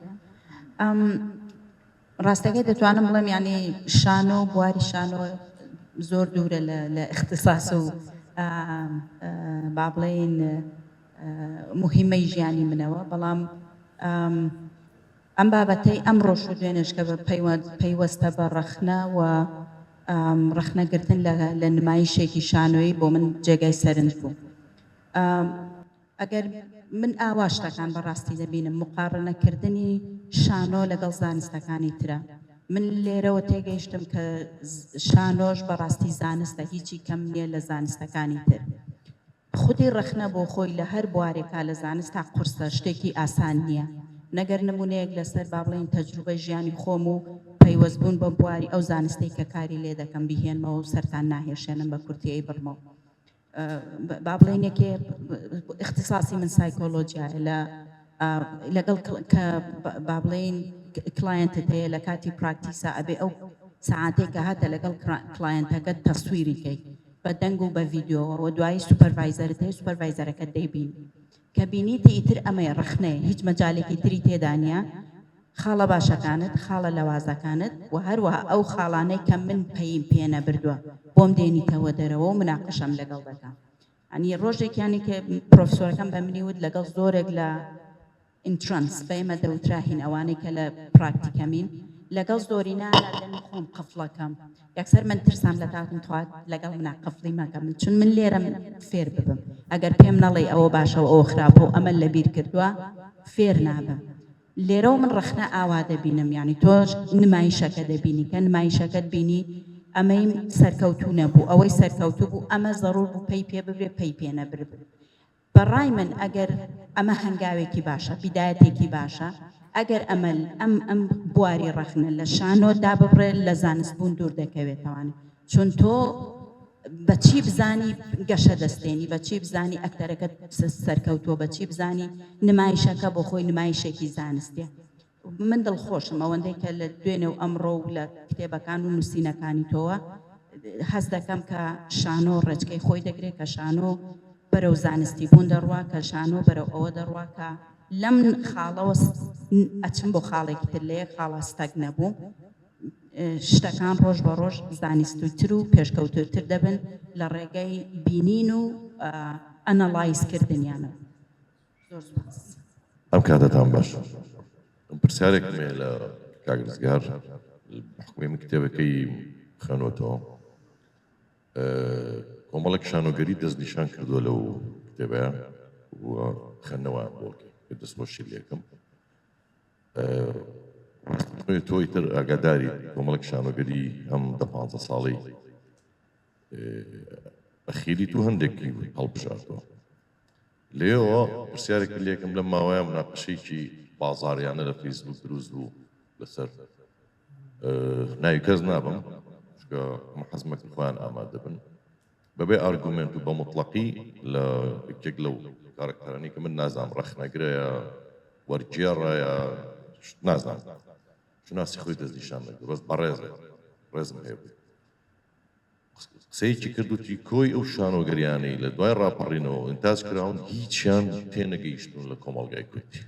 ڕاستەکەی دەتوانم بڵێم ینی شانۆ بواری شانۆ زۆر دوورە لە اختصاص و با بڵێن مهمەی ژیانی منەوە، بەڵام ئەم بابەتەی ئەم ڕۆژ و دوێنێش کە پەیوەستە بە ڕەخنە و ڕەخنەگرتن لە نمایشێکی شانۆیی بۆ من جێگای سەرنج بوو. ئەگەر من ئاوا شتەکان بەڕاستی دەبینم مقارنەکردنی شانۆ لەگەڵ زانستەکانی ترە. من لێرەوە تێگەیشتم کە شانۆش بەڕاستی زانستە هیچی کەم نییە لە زانستەکانی تر. خودی ڕەخنە بۆ خۆی لە هەر بوارێکا لە زانست تا قورسە شتێکی ئاسان نییە. نەگەر نمونەیەک لەسەر با بڵێن تەجروبەی ژیانی خۆم و پەیوەستبوون بە بواری ئەو زانستەی کە کاری لێ دەکەم بیهێنمەوە و سەرتان ناهێشێنم بە کورتیەی بڕمەوە. با بڵێن یەکێ اختصاصی من سایکۆلۆجیایە لەگەڵ کە با بڵێن کلاینتت هەیە لە کاتی پراکتیسا ئەبێ ئەو سەعاتێک کە هاتە لەگەڵ کلاینتەکەت تەسویریکەی بە دەنگ و بە ڤیدیۆەوە و دوایی سوپەرڤایزەرت هەیە سوپەرڤایزەرەکەت دەیبین کە بینیتە ئیتر ئەمەیە ڕەخنەیە هیچ مەجالێکی تری تێدا نیە، خاڵە باشەکانت خاڵە لەوازەکانت و هەروەها ئەو خاڵانەی کە من پێیم پێنە بردووە بۆم دێنیتەوە دەرەوە و مناقەشەم لەگەڵ دەکەم. ئەنی ڕۆژێکیانی کە پرۆفسۆرەکەم بە منی وت لەگەڵ زۆرێک لە ئینترانس بەێمە دەوتراهین ئەوانەی کە لە پراکتیکەمین لەگەڵ زۆرینانە دەمی خۆم قفڵەکەم یەکسەر من ترسام لە تاکم توات لەگەڵ منە قفڵی مەکەم چون من لێرەم فێر ببم ئەگەر پێم نەڵێ ئەوە باشەوە ئەوە خراپە و ئەمە لەبیر کردووە فێر نابم. لێرە و من ڕەخنە ئاوا دەبینم یعنی تۆش نمایشەکە دەبینی کە نمایشەکەت بینی ئەمەی سەرکەوتوو نەبوو ئەوەی سەرکەوتوو بوو ئەمە زەڕور بوو پێی پێ ببرێ پێی پێ نەبرب. بەڕای من ئەگەر ئەمە هەنگاوێکی باشە بیدایەتێکی باشە ئەگەر ئەم بواری ڕەخنە لە شانۆدا ببڕێت لە زانستبوون دوور دەکەوێتەوانێت چون تۆ بەچی بزانی گەشە دەستێنی بەچی بزانی ئەکتەرەکەت سەرکەوتووە بەچی بزانی نمایشەکە بۆ خۆی نمایشێکی زانستیە. من دڵخۆشم ئەوەندەی کە لە دوێنێ و ئەمڕۆ و لە کتێبەکان و نووسینەکانی تۆوە هەز دەکەم کە شانۆ ڕێچکەی خۆی دەگرێت کە شانۆ بەرەو زانستی بوون دەڕوا کە شانۆ بەرەو ئەوە دەڕوا کە لەم خاڵەوە ئەچم بۆ خاڵێکی تر لێ خاڵە ستەک نەبوو شتەکان ڕۆژ بە ڕۆژ زانستوتر و پێشکەوتوتر دەبن لە ڕێگەی بینین و ئەنەڵایزکردنیانە. زۆر سپاس. ئەم کاتتان باش پرسیارێکمێ لە کاگرزگار حکومی من کتێبەکەی خوێنوەتەوە کۆمەڵێک شانۆگەری دەستنیشان کردووە لەو کتێبەیە و خوێندنەوە بۆ دەستخۆشی لێکم تۆی تر ئاگاداری کۆمەڵێک شانۆگەری ئەم 15 ساڵی ئەخیری تو هەندێکی هەڵبژاردەوە لێەوە پرسیارێک لێکم لە ماوەیە مناقەشەیەکی بازاڕیانە لە فەیسبوک دروست بوو لەسەر ناوی کەس نابم چکە حەزمەکن خۆیان ئامادە بن بەبێ ئارگومنت و بە مطلقی لە یەکێک لەو کارکتەرانی کە من نازانم ڕەخنەگرەیە وەرگێڕە یا نازانم شناسی خۆی دەستنیشان نەکرد بەس بەڕێزێ ڕێزم هەیە بوو قسەیەکی کردوتی کۆی ئەو شانۆگەریانەی لە دوای ڕاپەڕینەوە ئینتاج کراون هیچیان تێنەگەیشتون لە کۆمەڵگای کوردی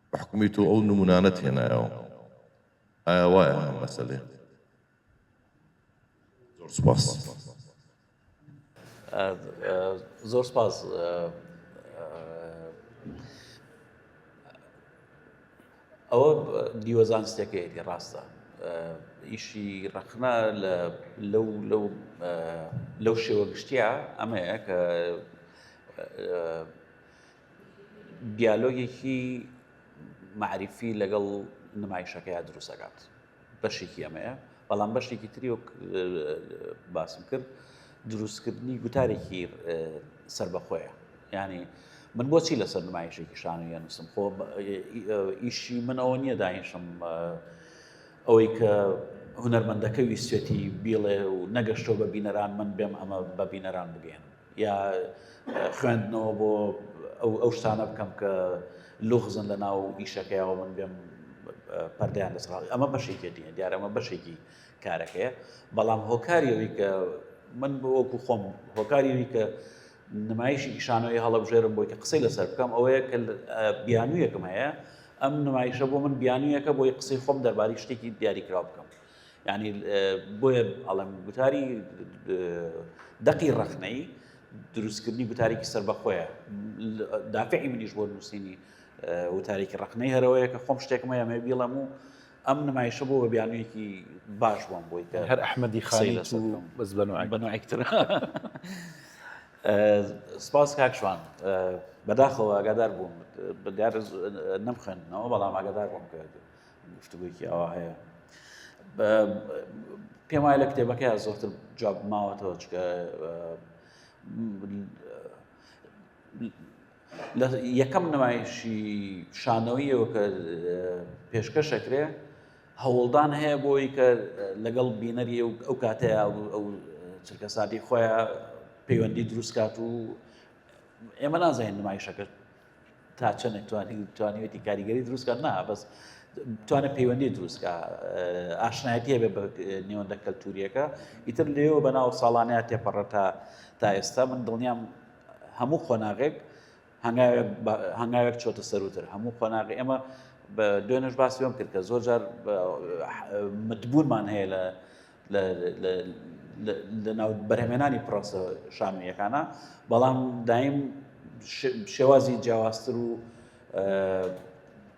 بە حکومی تۆ ئەو نمونانە تێنایەوە ئایا وایە ئەم مەسەلێ؟ زۆر سوپاس. زۆر سپاس. ئەوە دیوەزانستێکەیەتی ڕاستە ئیشی ڕەخنە لەو شێوە گشتیە ئەمەیە کە دیالۆگێکی معریفی لەگەڵ نمایشەکەیە دروستەکات بەشێکی ئەمەیە بەڵام بەشێکی تری باسم کرد دروستکردنی گوتارێکی سربەخۆیە ینی من بۆچی لەسەر نمایشێکی شانۆیە نووسم خۆ ئیشی من ئەوە نییە داهێشم ئەوەی کە هونەرمەندەکە ویستێتی بیڵێ و نەگەشتۆ بە بینەران من بێم ئەمە بە بینەران بگەێن یا خوێندنەوە بۆ ئەو شتانە بکەم کە لوغزن لە ناو ئیشەکەیەوە من بێم پەردەیان لەسەر ئەمە بەشێکی دیە دیارە ئەمە بەشێکی کارەکەیە بەڵام هۆکاریەوەی کە من بە وەکو خۆم هۆکاریەوەی کە نمایشی شانۆی هەڵەبژێرم بۆی کە قسەی لەسەر بکەم ئەوەیە کە بیانوویەکم هەیە ئەم نمایشە بۆ من بیانوویەکە بۆی قسەی خۆم دەربارەی شتێکی دیاریکراو بکەم یعنی بۆیە ئەڵێم گوتاری دەقی ڕەخنەی دروستکردنی گوتارێکی سربەخۆیە دافعی منیش بۆ نووسینی وتارێکی ڕەخنەی هەرەوەیە کە خۆم شتێکمە ئەمە بیڵەم و ئەم نمایشە بۆ بە بیانوویەکی باش بووم بۆی کە هەر ئەحمەدی خانی بەس بەنوعیکتر سپاس کاکشوان بەداخەوە ئاگادار بووم دیار نەمخێننەوە بەڵام ئاگادار بووم کە گفتوگویەکی ئەوە هەیە پێم وایە لە کتێبەکەی زۆرتر جواب ماوەتەوە چکە یەکەم نمایشی شانەوەیەوە کە پێشکەشەکرێ هەوڵدان هەیە بۆی کە لەگەڵ بینەری ئەو کاتەیە ئەو چرکە سادی خۆیان پەیوەندی دروستکات و ئێمە نازانین نمایشەکە تا چەندێک توانیوێتی کاریگەری دروستکات نا بەس توانێت پەیوەندی دروستکە ئاشنایەتی هەبێ بە نێوەندە کەلتوریەکە ئیتر لێەوە بەناو ساڵانەیە تێپەڕە تا ئێستا من دڵنیام هەموو خۆناغێک هەنگاوێک چۆتە سەروتر هەموو خۆناغی ئێمە بە دوێنش باسی وەم کرد کە زۆر جار متبوونمان هەیە لە ناو بەرهەمێنانی پرۆسە شانۆیەکانە بەڵام دایم شێوازی جیاوازتر و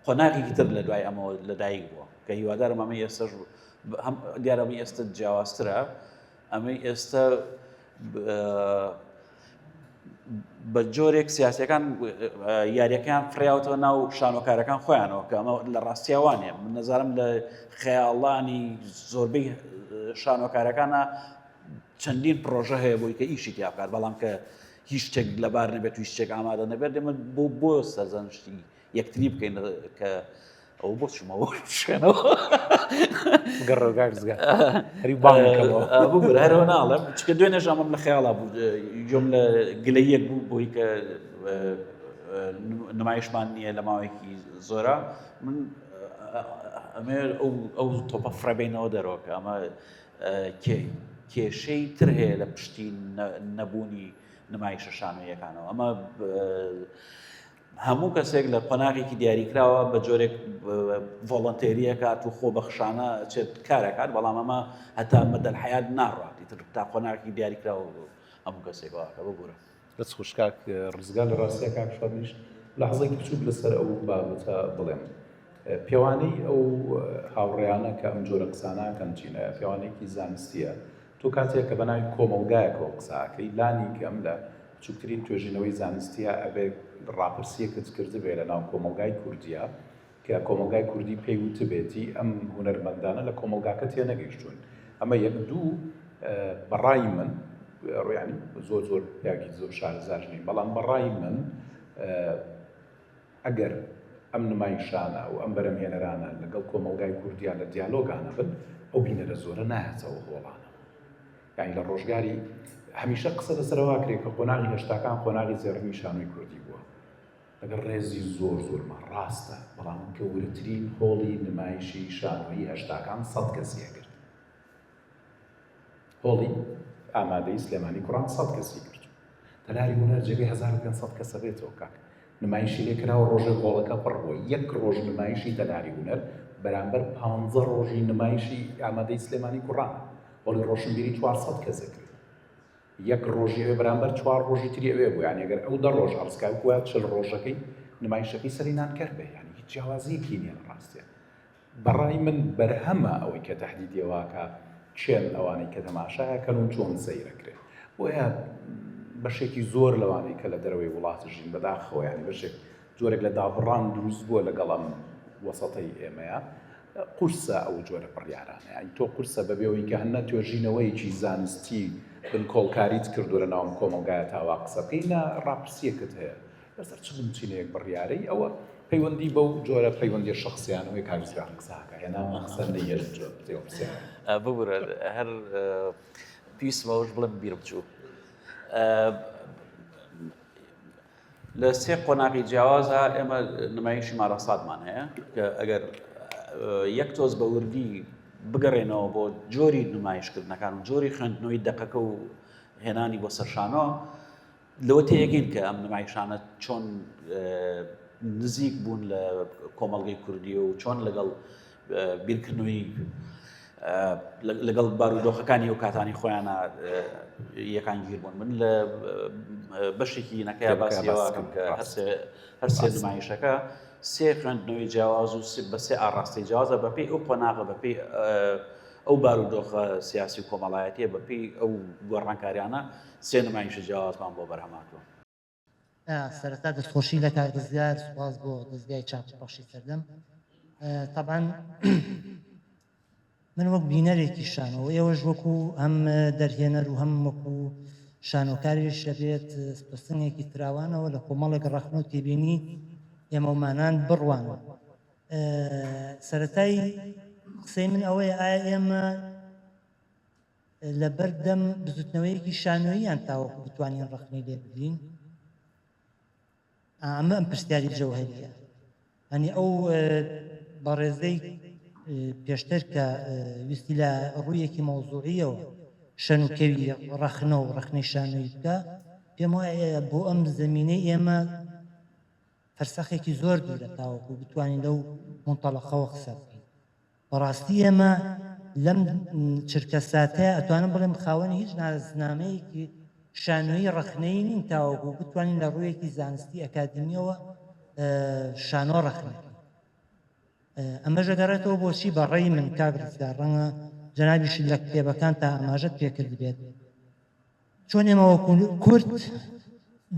قۆناغێکی تر لە دوای ئەمەوە لەدایک بووە کە هیوادارم ئەمە ئێستاش دیارەمە ئێستا جیاوازترە ئەمەی ئێستا بە جۆرێک سیاسیەکان یاریەکان فڕیاوەتەوە ناو شانۆکارەکان خۆیانەوە کە ئەمە لە ڕاستیاوانێ من نەزانم لە خەیاڵانی زۆربەی شانۆکارەکانە چەندین پرۆژە هەیە بۆی کە ئیشی تیا بکات بەڵام کە هیچ شتێک لەبار نەبێت و هیچ شتێک ئامادە نەبێت دێمە بۆ سەرزانشتی یەکتری بکەین کە ئەو بۆ چمەوە شوێنەوە گەڕۆگارزگا هەری بانگەکەەوە بگوور هەرەوە ناڵم چکە دوێنێ ژامەم لە خەیاڵا بوو گوێم لە گلەیەک بوو بۆی کە نمایشمان نییە لە ماوەیەکی زۆرە من ئەمێ ئەو تۆپە فڕەبینەوە دەرەوە کە ئەمە کێشەی تر هەیە لە پشتی نەبوونی نمایشە شانۆیەکانەوە ئەمە هەموو کەسێک لە قۆناغێکی دیاریکراوە بە جۆرێک ڤۆڵەنتێریە کات و خۆ بەخشانە چێت کارەکات بەڵام ئەمە هەتا مەدەل حیات ناڕات ئیتر تا قۆناغێکی دیاریکراوە هەموو کەسێکەوەکە بگورە دەست خوشکاک ڕزگار لە ڕاستیە کاکشمیش لە حەزێکی بچووک لەسەر ئەو بابەتە بڵێم پێوانەی ئەو هاوڕێیانە کە ئەم جۆرە قسانان کەم چینە پێوانەیەکی زانستیە تۆ کاتێک کە بەناوی کۆمەلگایەکەوە قساکەی لانی کەم لە بچووکترین توێژینەوەی زانستیە ئەبێ ڕاپرسیەکەت کرد بێ لە ناو کۆمەلگای کوردیە کە کۆمەلگای کوردی پێی وتبێتی ئەم هونەرمەندانە لە کۆمەلگاکە تێ نەگەیشتوون ئەمە یەک دوو بەڕای من ڕویانی زۆر زۆر یاکی زۆر شارەزاش نین بەڵام بەڕای من ئەگەر ئەم نمایشانە و ئەم بەرەمهێنەرانە لەگەڵ کۆمەلگای کوردیان لە دیالۆگانە بن ئەو بینەرە زۆرە نایەتەوە هۆڵانە یعنی لە ڕۆژگاری هەمیشە قسە لەسەرەوە کرێت کە قۆناغی هێشتاکان قۆناغی زێڕنی شانۆی کوردی بووە لەگەڵ ڕێزی زۆر زۆرمان ڕاستە بەڵام گەورەترین هۆڵی نمایشی شانۆیی هێشتاکان 100 کەسیە کرد هۆڵی ئامادەی سلێمانی کوڕان 100 کەسی کرد تەلاری هونەر جێگەی 1500 کەسە بێتەوە کاک نمایشی لێکراوە ڕۆژێک هۆڵەکە پڕ بووە یەک ڕۆژ نمایشی تەلاری هونەر بەرامبەر 15 ڕۆژی نمایشی ئامادەی سلێمانی کوڕان هۆڵی ڕۆشنبیری 400 کەسە کرد یەک ڕۆژی ئەوێ بەرامبەر 4 ڕۆژی تری ئەوێ بوو یعنی ئەگەر ئەو 10 ڕۆژ هەڵسکای وایە 40 ڕۆژەکەی نمایشەکەی سەری نانکەر بێ یعنی هیچ جیاوازیەکی نییە لە ڕاستیە بەڕای من بەرهەمە ئەوەی کە تەحدیدیەوەکە چێن ئەوانەی کە تەماشایەکەن و چۆن سەیرەکرێت بۆیە بەشێکی زۆر لەوانەی کە لە دەرەوەی وڵاتە ژین بەداخەوە یعنی بەشێک جۆرێک لە دابڕان دروست بووە لەگەڵم وەسەتەی ئێمەیە قورسە ئەو جۆرە بڕیارانە یعنی تۆ قورسە بەبێەوەی کە هەنە توێژینەوەیکی زانستی بن کۆڵکاریت کردو لە ناوم کۆمەلگایە تاوا قسە بکەینە ڕاپرسیەکت هەیە لەسەر چ بنچینەیەک بڕیارەی ئەوە پەیوەندی بەو جۆرە پەیوەندی شخصیانەوەی کاریزگار قساکە هێنا قسە نەیەش پرسیار ببورە هەر پێویستمەوەش بڵێم بیر بچوو لە سێ قۆناغی جیاوازە ئێمە نمایشی مارەسادمان هەیە کە ئەگەر یەک تۆز بە وردی بگەڕێنەوە بۆ جۆری نمایشکردنەکان و جۆری خوێندنەوەی دەقەکە و هێنانی بۆ سەرشانۆ لەوە تێگەین کە ئەم نمایشانە چۆن نزیک بوون لە کۆمەڵگەی کوردی و چۆن لەگەڵ بیرکردنەوەی لەگەڵ بارودۆخەکانی و کاتانی خۆیانە یەکان گیر بوون من لە بەشێکی نەکەی باسیەوەکەم کە هەر سێ نمایشەکە سێ خوێندنەوەی جیاواز و بە سێ ئاڕاستی جیاوازە بەپێی ئەو قۆناغە بەپێی ئەو بارودۆخە سیاسی و کۆمەڵایەتیە بەپێی ئەو گۆڕانکاریانە سێ نمایشە جیاوازمان بۆ بەرهەماتوە. سەرەتا دەستخۆشی لە کاردزگار سوپاس بۆ دەستگای چاپ بەخشی سەردەم. طبعا من وەک بینەرێکی شانەوە ئێوەش وەکو هەم دەرهێنەر و هەم وەکو شانۆکاریش دەبێت پرسنێکی تراوانەوە لە کۆمەڵێک ڕەخنە و تێبینی ئێمەمانان بڕوانەوە. سەرەتای قسەی من ئەوەیە ئایا ئێمە لە بەردەم بزوتنەوەیەکی شانۆییان تاوەکو بتوانین ڕەخنەی لێ بگرین؟ ئەمە ئەم پرسیاری جەوهەریە. هەنی ئەو بەڕێزەی پێشتر کە ویستی لە ڕوویەکی مەوزوعیەوە شەنوکەوی ڕەخنە و ڕەخنەی شانۆیی بکە پێم وایە بۆ ئەم زەمینەی ئێمە فەرسەخێکی زۆر دوورە تاوەکو بتوانین لەو منتەڵەقەوە قسە بکەین. بەڕاستی ئێمە لەم چرکە ساتەیە ئەتوانم بڵێم خاوەنی هیچ ناسنامەیەکی شانۆیی ڕەخنەی نین تاوەکو بتوانین لە ڕوویەکی زانستی ئەکادمیەوە شانۆ ڕەخنەکەین. ئەمە ژەگەڕێتەوە بۆچی بەڕێی من کاگرزگار ڕەنگە جەنابیش لە کتێبەکان تا ئاماژەت پێکرد بێت چۆن ئێمە وەکو کورد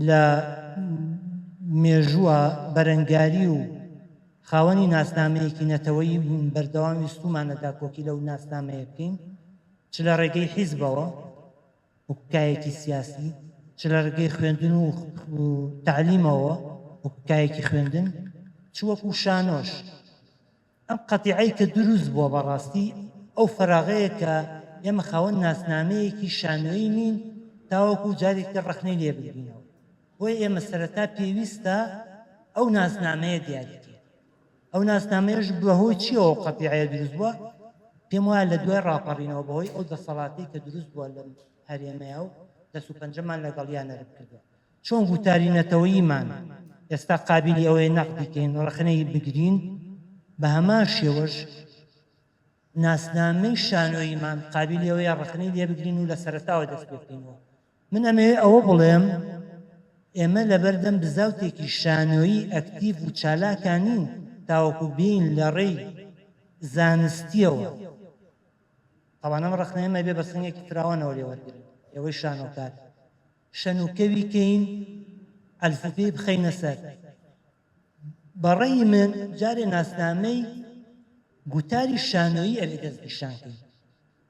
لە مێژووە بەرەنگاری و خاوەنی ناسنامەیەکی نەتەوەی بەردەوام ویستومانەدا کۆکی لەو ناسنامەیە بکەین چ لە ڕێگەی حیزبەوە وەکوکایەکی سیاسی چ لە ڕێگەی خوێندن و تعلیمەوە وەکوکایەکی خوێندن چ وەکو شانۆش. ئەم قەتیعەی کە دروست بووە بەڕاستی ئەو فەراغەیە کە ئێمە خاوەن ناسنامەیەکی شانۆیی نین تاوەکو جارێکتر ڕەخنەی لێ بگرینەوە بۆی ئێمە سەرەتا پێویستە ئەو ناسنامەیە دیاریکرێت. ئەو ناسنامەیەش بەهۆی چیەوە قەتیعەیە دروست بووە؟ پێم وایە لە دوای ڕاپەڕینەوە بەهۆی ئەو دەسەڵاتەی کە دروست بووە لەم هەرێمەیە و دەست و پەنجەمان لەگەڵیان نەرم کردووە. چۆن گوتارینەتەوەییمان ئێستا قابلی ئەوەیە نەقدیکەین ڕەخنەی بگرین بە هەمان شێوەش ناسنامەی شانۆییمان قابلی ئەوەیە ڕەخنەی لێ بگرین و لە سەرەتاوە دەست پێ بکەینەوە. من ئەمەوێ ئەوە بڵێم ئێمە لەبەردەم بزاوتێکی شانۆیی ئەکتیڤ و چالاکانین تاوەکو بین لە ڕێی زانستیەوە. طبعا ئەم ڕەخنەیە ئەمە بێ بە سنگێکی فراوانەوە لێ وەرگرن ئێوەی شانۆکار شەنوکەوی کەین ئەلفبێ بخەینە سەر. بەڕێی من جارێ ناسنامەی گوتاری شانۆیی ئەوێ دەستنیشانکەین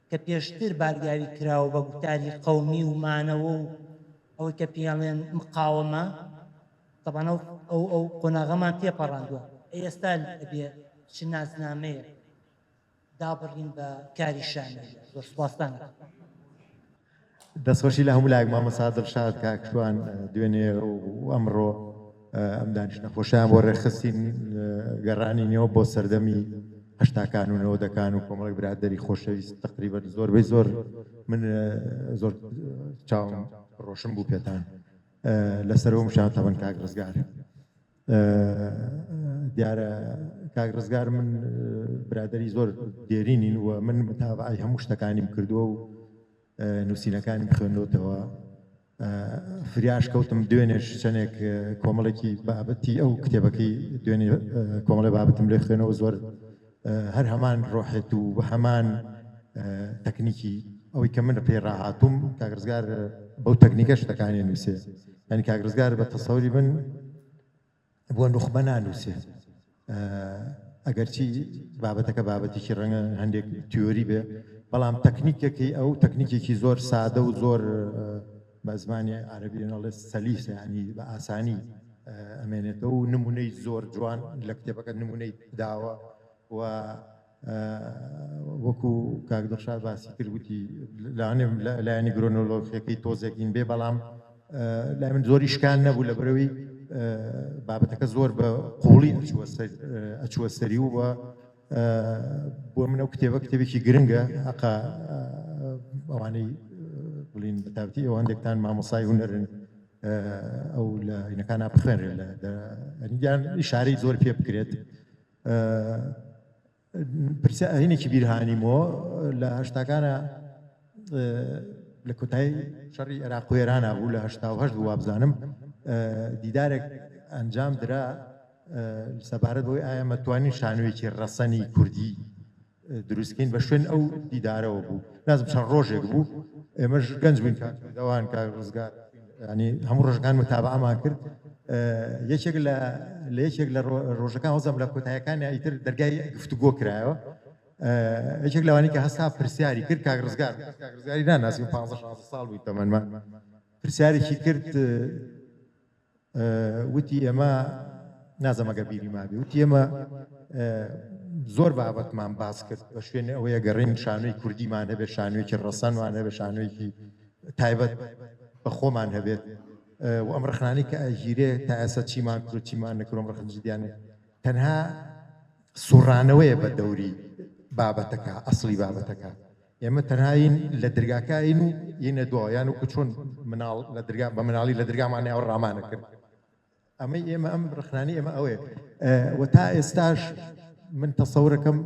کە پێشتر بارگاوی کراوە بە گوتاری قەومی و مانەوە و ئەوەی کە پێڵێن مقاومە. طبعا ئەو قۆناغەمان تێپەڕاندووە. ئێستا ئەبێ چ ناسنامەیە دابڕین بە کاری شانۆیی. زۆر سوپاسان. دەستخۆشی لە هەموو لایەک مامەسا دڵشاد کاکشوان دوێنێ و ئەمڕۆ ئەم دانیش نەخۆشیان بۆ ڕێخستین گەڕانینەوە بۆ سەردەمی هەشتاکان و نەوەدەکان و کۆمەڵێک برادەری خۆشەویست تقریبەن زۆربەی زۆر من زۆر چاوم ڕۆشن بوو پێتان لەسەرەوە مشان تەبەن کاک ڕزگار. دیارە کاک ڕزگار من برادەری زۆر دێرینین و من متابعی هەموو شتەکانیم کردووە و نووسینەکانیم خوێندوتەوە. فریاش کەوتم دوێنێش چەندێک کۆمەڵێکی بابەتی ئەو کتێبەکەی دوێنێ کۆمەڵی بابەتم لێ خوێنەوە زۆر هەر هەمان ڕۆحێت و بە هەمان تەکنیکی ئەوەی کە من پێ ڕاهاتووم کاک ڕزگار بەو تەکنیکە شتەکانی نووسێ. یعنی کاک ڕزگار بە تەسەوری من بۆ نوخبە نانووسێ ئەگەرچی بابەتەکە بابەتێکی ڕەنگە هەندێک تیۆری بێ بەڵام تەکنیکێکی ئەو تەکنیکێکی زۆر سادە و زۆر بە زمانی عەرەبیەڵێ سەلیس ینی بە ئاسانی ئەمێنێتەوە و نمونەی زۆر جوان لە کتێبەکە نمونەی داوە و وەکو کاک دڵشاد باسی کرد وتی لایەنی گرۆنۆلۆژیەکەی تۆزێکین بێ بەڵام لای من زۆری شکال نەبوو لە بەرەوەی بابەتەکە زۆر بە قوڵی ئەچووە سەری و بۆ من ئەو کتێبە کتێبێکی گرنگە حەقا ئەوانەی بڵین بەتابەتی ئەو هەندێکتان مامۆسای هونەرن ئەو لە هینەکانە بخوێنرێ یان ئیشارەی زۆر پێ بکرێت هینێکی بیرهانیمەوە لە هەشتاکانە لە کۆتایی شەڕی عێراق و ئێرانە بوو لە 1970 بوو وابزانم دیدارێک ئەنجام درا سەبارەت بۆی ئایا مەتوانین شانوێکی ڕەسەنی کوردی دروستکەین بە شوێن ئەو دیدارەوە بوو نازم چەند ڕۆژێک بوو ئێمەش گەنج بووین دەوان کاک ڕزگار ینی هەموو ڕۆژەکان متابعەمان کرد یەکێک لە ڕۆژەکان وەزم لە کۆتاییەکانی ئیتر دەرگای گفتوگۆ کرایەوە یەکێک لەوانی کە هەستا پرسیاری کرد کاک ڕزگاری ناناسیم 15 ساڵ بووی تەمەنمان پرسیارێکی کرد وتی ئێمە نازەم ئەگەر بیری مابێ وتی ئێمە زۆر بابەتمان باس کرد بە شوێنی ئەوەیە گەڕین شانۆی کوردیمان هەبێت شانوێکی ڕەسەنمان هەبێت شانوێکی تایبەت بە خۆمان هەبێت و ئەم ڕخنانی کە ئەژیرێ تا ئێستا چیمان کرد چیمان نەکرۆم ڕخنجیدیانێ تەنها سوڕانەوەیە بە دەوری بابەتەکە ئەسڵی بابەتەکە ئێمە تەنهاین لە دەرگاکەین و یەنە دوایان و کە چۆن مناڵ لە دەرگا بە مناڵی لە دەرگامانێ ئەو ڕامانە کرد ئەمە ئێمە ئەم ڕخنانی ئێمە ئەوەیە و تا ئێستاش من تەسەورەکەم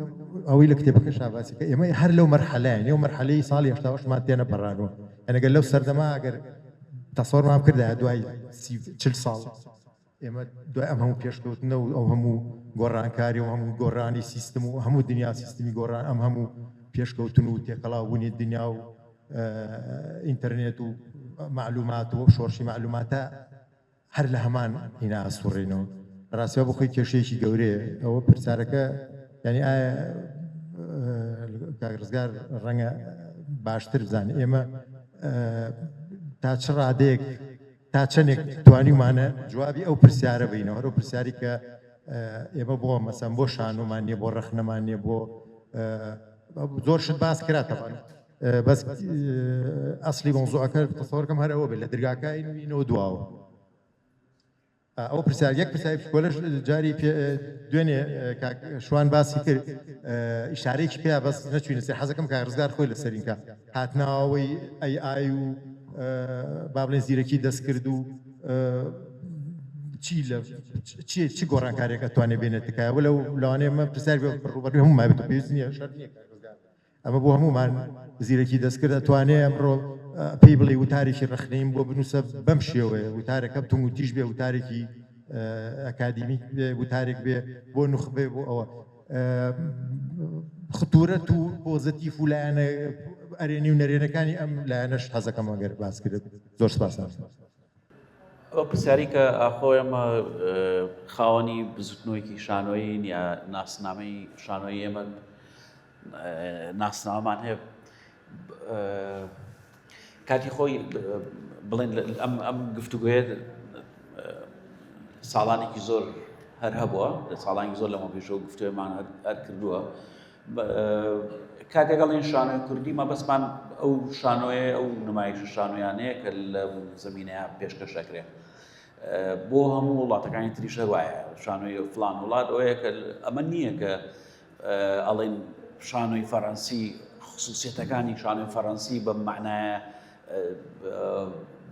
ئەوەی لە کتێبەکە شاباسیکە ئێمە هەر لەو مەرحەلەیە نێو مەرحەلەی ساڵی 88مان تێنە پەڕانەوە ئەگەر لەو سەردەما ئەگەر تەسەورمان کردایە دوای 40 ساڵ ئێمە دوای ئەم هەموو پێشکەوتنە و ئەو هەموو گۆڕانکاری و هەموو گۆڕانی سیستم و هەموو دنیا سیستمی گۆڕان ئەم هەموو پێشکەوتن و تێکەڵاوبوونی دنیا و ئینتەرنێت و معلومات و شۆڕشی معلوماتە هەر لە هەمان هینا ئەسوڕێنەوە ڕاستیەوە بخۆی کێشەیەکی گەورەیە ئەوە پرسیارەکە ینی ئایا کاک ڕزگار ڕەنگە باشتر بزانێت ئێمە تا چ ڕادەیەک تا چەندێک توانیمانە جوابی ئەو پرسیارە بینەوە هەرو پرسیاری کە ئێمە بۆ مەسەن بۆ شانۆمان نییە بۆ ڕەخنەمان نییە بۆ زۆر شت باس کراتەوە بەس ئەسلی مۆزوعەکە تەسەوەرکەم هەر ئەوە بێت لە دەرگاکەین و اینەوە دواوە ئەو پرسیار یەک پرسیاری کۆلەش جاری دوێنێ شوان باسی کرد ئیشارەیەکی پێیا بەس نەچوینە سەر حەزەکەم کاک ڕزگار خۆی لەسەرینکە هاتناوەی ئەی و با بڵێن زیرەکی دەست کرد و چی گۆڕانکاریەکە توانێت بێنێتەکە وە لەو لەوانەیە مە پرسیاری ڕوبەڕووی هەموو مابێت پێویست نییە شەرت نییە ئەمە بۆ هەمومان زیرەکی دەست کرد ئەتوانێت ئەمڕۆ پێی بڵێ وتارێکی ڕخنەیم بۆ بنووسە بەم شێوەیە وتارەکە بتم و تیژ بێ وتارێکی ئەکادیمیک بێ وتارێک بێ بۆ نوخبێ بۆ ئەوە خطورەت و پۆزەتیف و لایەنە ئەرێنی و نەرێنەکانی ئەم لایەنەش حەزەکەم ئەگەر باس کرد زۆر سپاس ئەو پرسیاری کە ئاخۆی ئەمە خاوەنی بزوتنەوەیکی شانۆیین یا ناسنامەی شانۆی ئێمە ناسنامەمان هەیە کاتی خۆی بڵێن ئەم گفتوگوێ ساڵانێکی زۆر هەر هەبووە ساڵانی زۆر لەمە پێشەوە گفتوێمان هەر کردووە کاتێکگەڵین شانۆی کوردی مەبەستمان ئەو شانۆیە ئەو نمایش شانۆیانەیە کە لە زەمینەیە پێشکەشەکرێ بۆ هەموو وڵاتەکانی تریش هەروایە شانۆی فلان وڵات ئەوەیە کە ئەمە نییە کە ئەڵێن شانۆی فەڕەنسی خصوصیەتەکانی شانۆی فەڕەنسی بە معنایە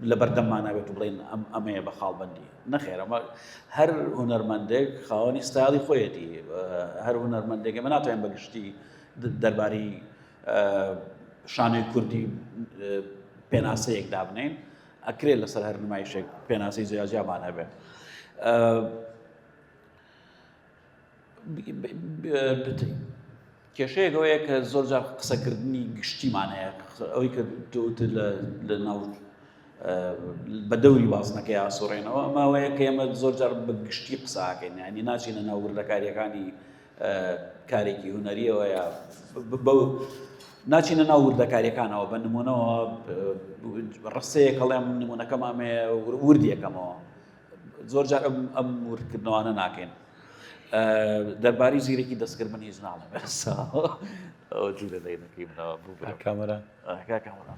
لە بەردەممانەوێت و بڵێن ئەمەیە بە خاڵبەندی نەخێر ئەمە هەر هونەرمەندێک خاوەنی ستایڵی خۆیەتی هەر هونەرمەندێک ئێمە ناتوانین بەگشتی دەربارەی شانۆی کوردی پێناسەیەک دابنین ئەکرێت لەسەر هەر نمایشێک پێناسەی جیاجیامان هەبێت کێشەیەک ئەوەیە کە زۆر جار قسەکردنی گشتیمان هەیە ئەوەی کە لە ناو بە دەوری بازنەکەی ئاسوڕێنەوە ئەماوەیە کە ئێمە زۆر جار بە گشتی قساکەین ینی ناچینە ناو وردەکاریەکانی کارێکی هونەریەوە یا ناچینە ناو وردەکاریەکانەوە بە نمونەوە ڕستەیەک هەڵێم نمونونەکەمامێ وردیەکەمەوە زۆر جار ئەم وردکردنەوانە ناکەین دەربارەی زیرێکی دەستکردن هیچ ناڵێ بەسا جوورە دەینەکەی منەوە کامەرە کامەرە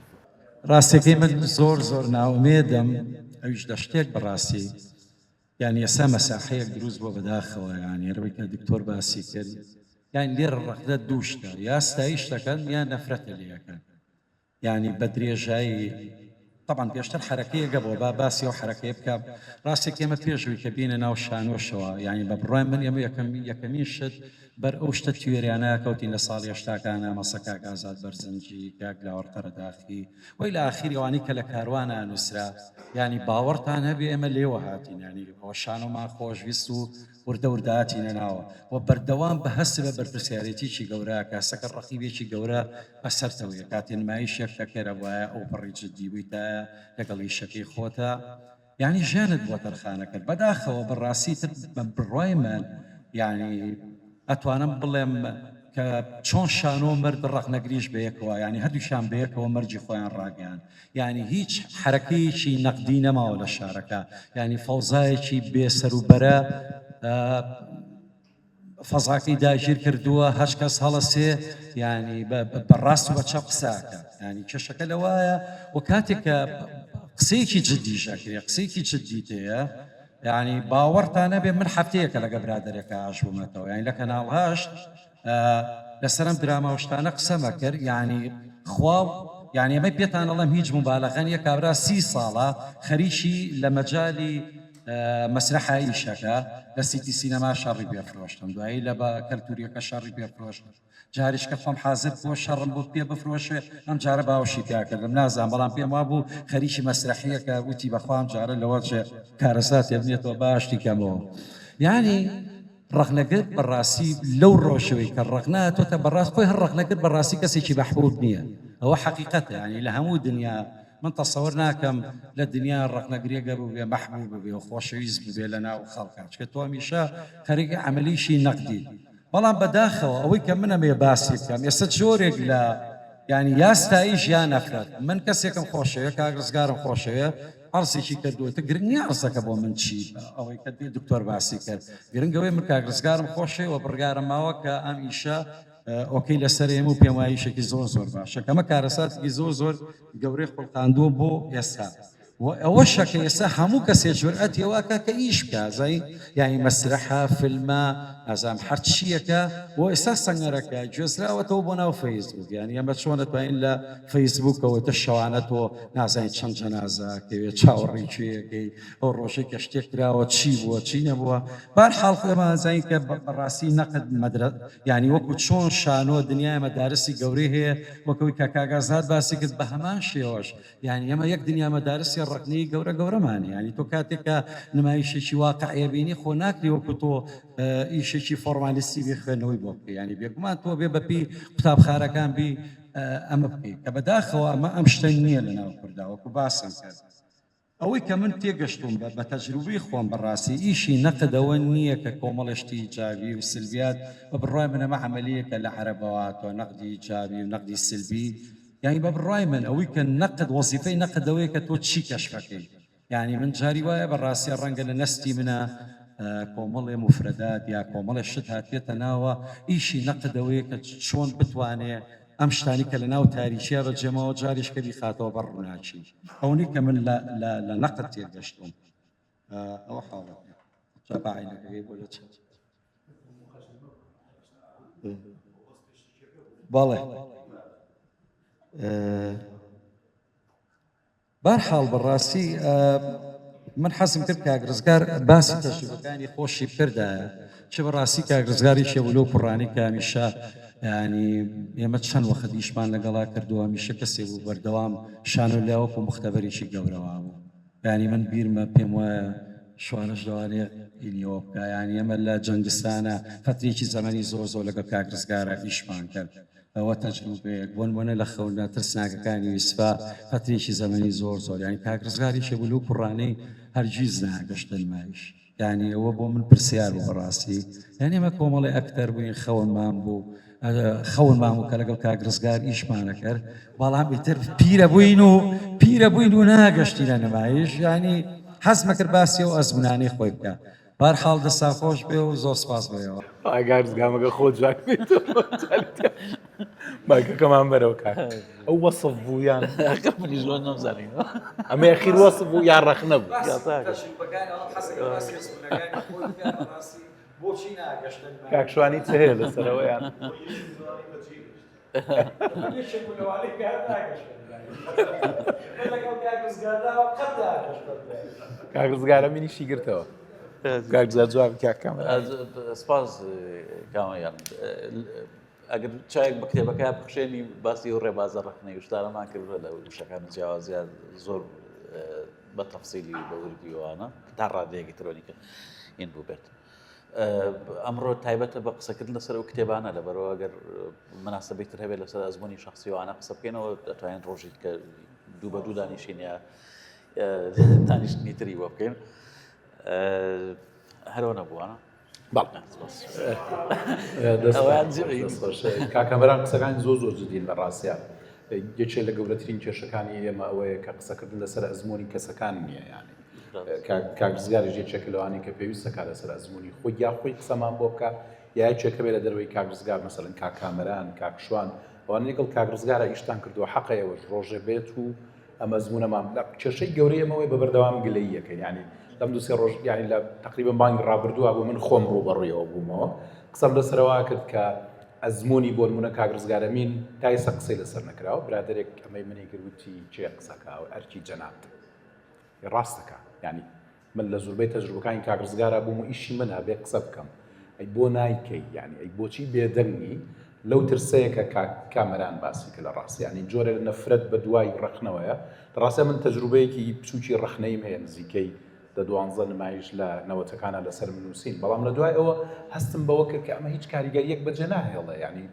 ڕاستیەکەی من زۆر ناومێدەم ئەویش دە شتێک بەڕاستی یعنی ئێستا مەساحەیەک دروست بۆ بەداخەوە یانی ڕووی کە دکتۆر باسی کرد یان لێرە ڕەخدە دووشتە یا ستایش دەکەن یان نەفرەتە لێەکەن یعنی بە درێژایی طبعا پێشتر حرەکەیەکە بۆ با باسی ئەو حرەکەی بکەم ڕاستێک ئێمە پێشووی کە بینە ناو شانۆشەوە یعنی بە بڕای من ئێمە یەکەمین شت بەر ئەو شتە توێریانە کەوتین لە ساڵی هەشتاکانە مەسەکا ئازاد بەرزەنجی کاک لاوەڕتەرە داخی وی لە ئاخیری ئەوانەی کە لە کاروانە نووسرا ینی باوەڕتان هەبێ ئێمە لێوە هاتین ینی ئەوە شانۆمان خۆشویست و وردە وردهاتینە ناوە و بەردەوام بە هەست بە بەرپرسیارەتیی گەورە کاسەکە ڕەقیبێکی گەورە بەسەرتەوەیە کاتی نمایشێک دەکەرە وایە ئەو بەڕی جددی بوویتایە لەگەڵی شەکەی خۆتە یعنی ژیانت بۆ تەرخانەکرد بەداخەوە بەڕاستی تر بە بڕای من یعنی ئەتوانم بڵێم کە چۆن شانۆ مرد ڕەخنەگریش بەیەکەوە ینی هەردووشان بەیەکەوە مەرجی خۆیان ڕاگەیان ینی هیچ حرەکەیەکی نەقدی نەماوە لە شارەکە ینی فەوزایەکی بێسەر و بەرە فەزاکەی داگیر کردووە هەچ کەس هەڵەسێ ینی بەڕاست و بە چەپ قساکە ینی کێشەکە لەوایە و کاتێک کە قسەیەکی جددی ژەکرێ قسەیەکی جددی تەیە یعنی باوەڕتان نەبێ من هەفتەیەکە لەگە برادەرێکە ئاش بوومەتەوە یعنی لە کەناڵ هەشت لەسەرم دراماوشتانە قسەمە کرد یعنی خوا یعنی ئەمە پێتان ئەڵەم هیچ مبالەغە نیە کابرا 30 ساڵە خەریکی لە مەجالی مەسرحە ئیشەکە لە سیتی سینەما شەڕی پێفرۆشتم دوایی لە بە کەلتوریەکە شەڕی پێفرۆشتم جاریش کە خۆم حازر بووە شەڕم بۆ پێ بفرۆشێ ئەم جارە باوەشی پیا کردم نازانم بەڵام پێم وا بوو خەریکی مەسرحیەکە وتی بەخوام جارە لەوەجێ کارەسات بنێتەوە باشتی کەمەوە یعنی ڕەخنەگرت بەڕاستی لەو ڕۆژەوەی کە ڕەخناتۆتە بەڕاست خۆی هەر ڕەخنەگرت بەڕاستی کەسێکی بەحبوب نییە ئەوە حەقیقەتە ینی لە هەموو دنیا من تەسەوەر ناکەم لە دنیا ڕەخنەگرێگە ببێ مەحبوب ببێ و خۆشەویست ببێ لە ناو خەڵکە چکە تۆ هەمیشە خەریکی عەمەلیشی نەقدی بەڵام بەداخەوە ئەوەی کە منەمێ باسی بکەم ئێستا جۆرێک لە ینی یا ستایش یا نەفرەت من کەسێکم خۆشەوێ کاگرزگارم خۆشەوێ عرسێکی کردووەتە گرنگ نییە عرسەکە بۆ من چی ئەوەی کە دکتۆر باسی کرد گرنگەوەی من کاگرزگارم خۆشەوە بڕگارم ماوە کە ئەم ئیشە ئۆکەی لەسەر ئێمە و پێم وایە شێکی زۆر باشە کەمە کارەساتێکی زۆر گەورەی خۆڵقاندووە بۆ ئێستا ئەوە شەکە ئێستا هەموو کەسێ جورئەتی ئەوەکە کە ئیش بکازای یانی مەسرحە فیلمە ئازام هەر چیەکە و ئێستا سەنگەرەکە گوێزراوەتەوە بۆ ناو فەیسبوک یانی ئەمە چۆن دەتوانین لە فەیسبوکەوەتە شەوانەتەوە نازانین چەند جەنازەکەوێت چاوەڕێی کوێیەکەی ئەو ڕۆژێک کە شتێک کراوە چی بووە چی نەبووە بەرحاڵ خۆمان زانین کە بەڕاستی نەقد مەدرە یانی وەکو چۆن شانۆ دنیای مەدارسی گەورەی هەیە وەکەوەی کە کاگازات باسی کرد بە هەمان شێوەش یانی ئەمە یەک دنیا مەدارسی ڕقنی گەورەمانی ینی تۆ کاتێکە نمایشێکی واقعە بینی خۆ ناکری وەکو تۆ ئیشێکی فۆرمالیستی بخوێنەوەی بۆ بکە ینی بێگومان تۆ بێ بەپی قوتابخانەکان بی ئەمە بکەیت کە بەداخەوە ئەمە ئەم شتە نییە لە ناو کووردا وەکو باسم کرد ئەوەی کە من تێگەشتوم بە تەجروبەی خۆم بەڕاستی ئیشی نەقدەوە نییە کە کۆمەڵشتی جاوی و سلبیات بە بڕای من ئەمە عەمەلیەکە لە عەرەبەواتەوە نەقدی جاوی و نەقدی سلبی یعنی بە بڕای من ئەوەی کە نەقد وەزیفەی نەقدەوەی کە تۆ چی کەشفەکەی یعنی من جاری وایە بەڕاستی ڕەنگە لە نەستی منە کۆمەڵێ مفرەدات یا کۆمەڵێ شت هاتێتە ناوە ئیشی نەقدەوەی کە چۆن بتوانێ ئەم شتانی کە لە ناو تاریچیە بەجێمەوە جاریش کە بیخاتەوە بەڕ ڕووناچی ئەوەی کە من لە نەقد تێگەشتم ئەوە حاڵەکە چاپعینەکەی بۆ لە چێت بەڵێ بەرحاڵ بەڕاستی من حەزم کرد کاگرزگار باسی تەجروبەکانی خۆشی کردایە چ بەڕاستی کاگرزگاری شێولۆ کوڕانی کە هەمیشە ینی ئێمە چەند وەخت ئیشمان لەگەڵا کردووە هەمیشە کەسێک بوو بەردەوام شانۆ لاوەکو مختەبەرێکی گەورەوە بوو ینی من بیرمە پێم وایە شوانەش دەوانێ ئینیەوە بکە ینی ئەمە لە جەنگستانە فترێکی زەمەنی زۆر لەگەڵ کاگرزگارە ئیشمان کرد ئەوە تەجروبەیەک بۆنمونە لە خەونە ترسناکەکانی ویسپا فترێکی زەمەنی زۆر ینی کاگرزگاری شێبولو کوڕانەی هەرگیز ناگەشتە نمایش ینی ئەوە بۆ من پرسیار بوو بەڕاستی یعنی ئێمە کۆمەڵی ئەکتەر بووین خەونمان بوو خەونمان وکە لەگەڵ کاگرزگار ئیشمانە کرد بەڵام ئیتر پیرە بووین و ناگەشتی لە نمایش ینی حەزمە کرد باسی و ئەزمونانەی خۆی بکە بەرحاڵ دەستا خۆش بێ و زۆر سپاس بێەوە ئاگارزگامەکە خۆ جوان باکەکەمان بەرەوە کار ئەو وەسف بوویان منیش لۆ نەمزانین ئەمە ئەخیر وەسف بوو یان ڕەخنە بوو کاکشوانی چ هەیە لەسەرەوەیان کاگرزگارە منیشی گرتەوە کاکزار جواب کاکەم سپاس کامەیان ئەگەر چایەک بە کتێبەکە بخشێنی باسی و ڕێبازە ڕخنەی وشتارەمان کردوە لە وشەکان جیاوازیان زۆر بە تەفسیلی بە وردیوانە تا ڕادەیەکی ترۆنیکە این بوو بێت ئەمڕۆ تایبەتە بە قسەکردن لەسەر ئەو کتێبانە لەبەرەوە ئەگەر مناسبەی تر هەبێت لەسەر ئەزمموی شخصیوانە قسە بکەینەوە دەتوانین ڕۆژی کە دوو بە دوو دانیشینە دانیشتنی تری بۆ بکەین هەرەوە نەبووانە کاکەمەران قسەکانی زۆر جدین بە ڕاستیە یەکێک لە گەورەترین کێشەکانی ئێمە ئەوەیە کە قسەکردن لەسەر ئەزمموی کەسەکان نییە یانی کاگزگاری یەکێک لەوانەیە کە پێویستە کا لەسەر ئەزمموی خۆی یا خۆی قسەمان بۆ بکە یا یەکێکە بێت لە دەروی کاگزگار مەسەڵەن کاکامەران کاکشوان ئەوانە لەگەڵ کاگزگارە ئیشتان کردووە حەقەیەوەش ڕۆژێ بێت و ئەمە ئەزممونەمان کێشەی گەورەی ئەمەوەی بە بەردەوام گلەیەکە ینی لەم دوو سێ ڕۆژ ینی لە تقریبا مانگی ڕابردووە بۆ من خۆم ڕوبەڕوویەوە بوومەوە قسەم لەسەرەوە کرد کە ئەزمموی بۆ نمونە کاگرزگارەمین تایسە قسەی لەسەر نەکراوە برادێک ئەمەی منی کردوتی چێ قسەکە و ئەرکی جەنات ڕاستەکە ینی من لە زۆربەی تەجروبەکانی کاگرزگارە بووم و ئیشی من هەبێ قسە بکەم ئەی بۆ نایکەی ینی ئەی بۆچی بێدەنگی لەو ترسەیەکە کامەران باسی کە لە ڕاستی ینی جۆرە لە نەفرەت بە دوای ڕەخنەوەیە ڕاستە من تەجروبەیەکی بچووکی ڕەخنەیم هەیە نزیکەی لە 12 نمایش لە نەوەتەکانە لەسەر نووسین بەڵام لە دوای ئەوە هەستم بەوە کرد کە ئەمە هیچ کاریگەریەک بەجێ ناهێڵە ینی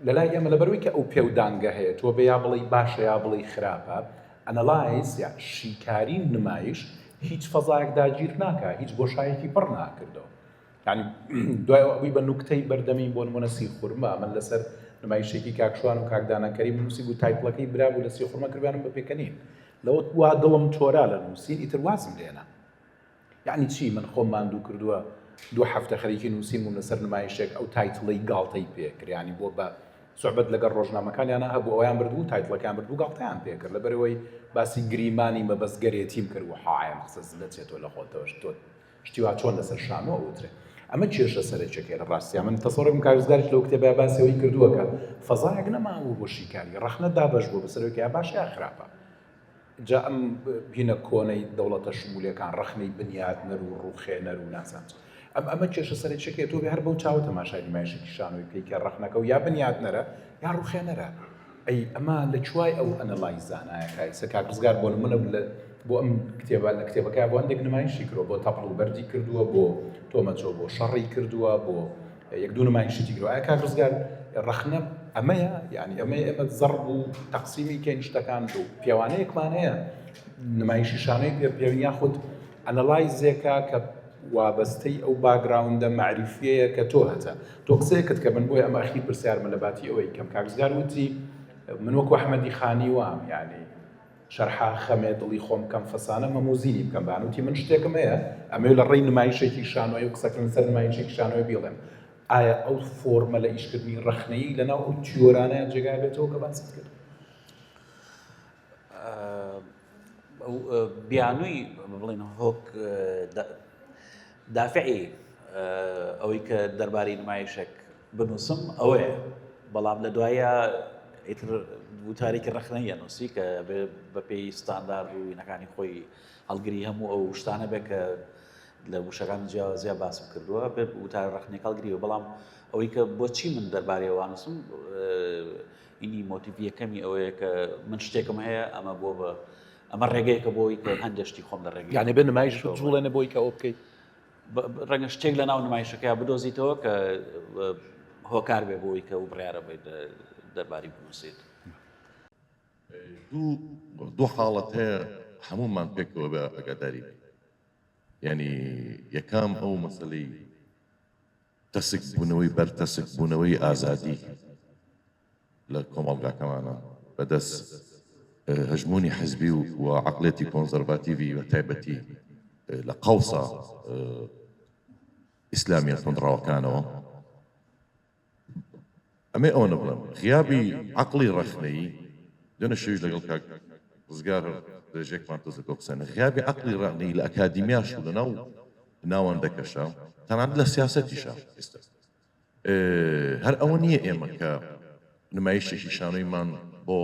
لەلای ئێمە لەبەرەوەی کە ئەو پێودانگە هەیە تۆ بە یا بڵی باشە یا بڵی خراپە ئەنەلایز یا شیکارین نمایش هیچ فەزایەک داگیر ناکە هیچ بۆشایەکی پڕ ناکردەوە ینی دوای ئەوەی بە نوکتەی بەردەمین بۆ نمونە سیخورمە من لەسەر نمایشێکی کاکشوان و کاکدانەکەری نووسی بوو تایپڵەکەی برابوو لە سیخورمە کردوانم بە پێکەنین لەوە وا دڵم چۆرا لە نووسین ئیتر وازم لێنە یعنی چی من خۆممان دوو کردووە دوو هەفتە خەریکی نووسیم و لەسەر نمایشێک ئەو تایتڵی گاڵتەی پێکرد ینی بۆ بە سوحبەت لەگەڵ ڕۆژنامەکانیانە هەبوو ئەویان بردبوو تایتڵەکان بردبوو گاڵتەیان پێکرد لەبەرەوەی باسی گریمانی مەبەستگەرێتیم کرد و حایم قسە زلەچێتەوە لە خۆتەوەش تۆ شتیوا چۆن لەسەر شانۆ ئەوترێ ئەمە کێشە سەرچێکێ لە ڕاستیە من تەسەوڕم کاگزگاریش لەو کتێبە باسیەوەی کردووە کە فەزایەک نەماوە بۆ شیکاری ڕەخنە دابەش بۆ بەسەرەوەی یا باش یا خراپە جا ئەم بینە کۆنەی دەوڵەتە شمولەکان ڕەخنەی بنیادنەر و ڕووخێنەر و ناسان ئەمە کێشە سەرچێکێ تۆ بێ هەر بەو چاوە تەماشای نمایشێکی شانۆی بکەی کە ڕەخنەکە و یا بنیادنەرە یا ڕووخێنەرە ئەی ئەمە لە کوای ئەو ئەنەلای زانایەکە سە کاگزگار بۆ نمونە بۆ ئەم کتێبە لە کتێبەکە بۆ هەندێک نمایشی کردووە بۆ تەپڵ و بەردی کردووە بۆ تۆمەچۆ بۆ شەڕی کردووە بۆ یەک دوو نمایشی کردووە ئایا کاگزگار ڕەخنە ئەمەیە یعنی ئەمە زەرب و تەقسیمی کەین شتەکان و پیاوانەیەکمان هەیە نمایشی شانەی پێ یاخود ئەنەلایزێکە کە وابەستەی ئەو باگراوندە معریفەیە کە تۆ هەتە تۆ قسەیەکت کە من بۆی ئەمە ئەخیر پرسیارمە لە باتی ئەوەی کەم کاگزگار وتی من وەکو ئەحمەدی خانی وام یعنی شەرحا خەمێ دڵی خۆم کەم فەسانە مەموزینی بکەم بانوتی من شتێکم هەیە ئەمە لە ڕێی نمایشێکی شانۆی و قسەکردن سەر نمایشێکی شانۆی بیڵێم ئایا ئەو فۆرمە لە ئیشکردنی ڕەخنەیی لەناو ئەو تیۆرانەیە جێگا بێتەوە کە باست کرد بیانووی بڵین هۆک دافعی ئەوەی کە دەربارەی نمایشێک بنووسم ئەوەیە بەڵام لە دوایە ئیتر وتارێکی ڕەخنەیە نووسی کە بە پێی ستاندار و وینەکانی خۆی هەڵگری هەموو ئەو شتانە بێ کە لە وشەکان جیاوازیە باسم کردووە بێ وتارە ڕەخنێک هەڵگریوە بەڵام ئەوەی کە بۆچی من دەربارەی وانووسم ئینی مۆتیڤیەکەمی ئەوەیە کە من شتێکم هەیە ئەمە بۆ بە ئەمە ڕێگەیەکە بۆی کە هەندێشتی خۆم لە ڕێگەی یعنی بێ نمایش جوڵێنە بۆی کە ئەوە بکەیت ڕەنگە شتێک لە ناو نمایشەکە بدۆزیتەوە کە هۆکار بێ بۆی کە و بڕیارە بێت دەرباری بنووسیت دوو حاڵەت هەیە هەمومان پێکەوە بە ئەگاداری یعنی یەکام ئەو مەسەلەی تەسک بوونەوەی بەرتەسک بوونەوەی ئازادی لە کۆمەڵگاکەمانە بەدەست هەژمونی حزبی و عقلێتی کۆنزەرڤاتیڤی و تایبەتی لە قەوسە ئیسلامیە تۆندڕاوەکانەوە ئەمێ ئەوە نەبڵم غیابی عقلی ڕەخنەیی دوێنە شەویش لەگەڵ کاک ڕزگار درێژێکمان تۆزەکە قسەنە غیابی عقلی ڕەخنەیی لە ئەکادیمیاش و لەناو ناوەندەکەشە تەنانەت لە سیاسەتیشە ئێستا هەر ئەوە نییە ئێمە کە نمایشێکی شانۆیمان بۆ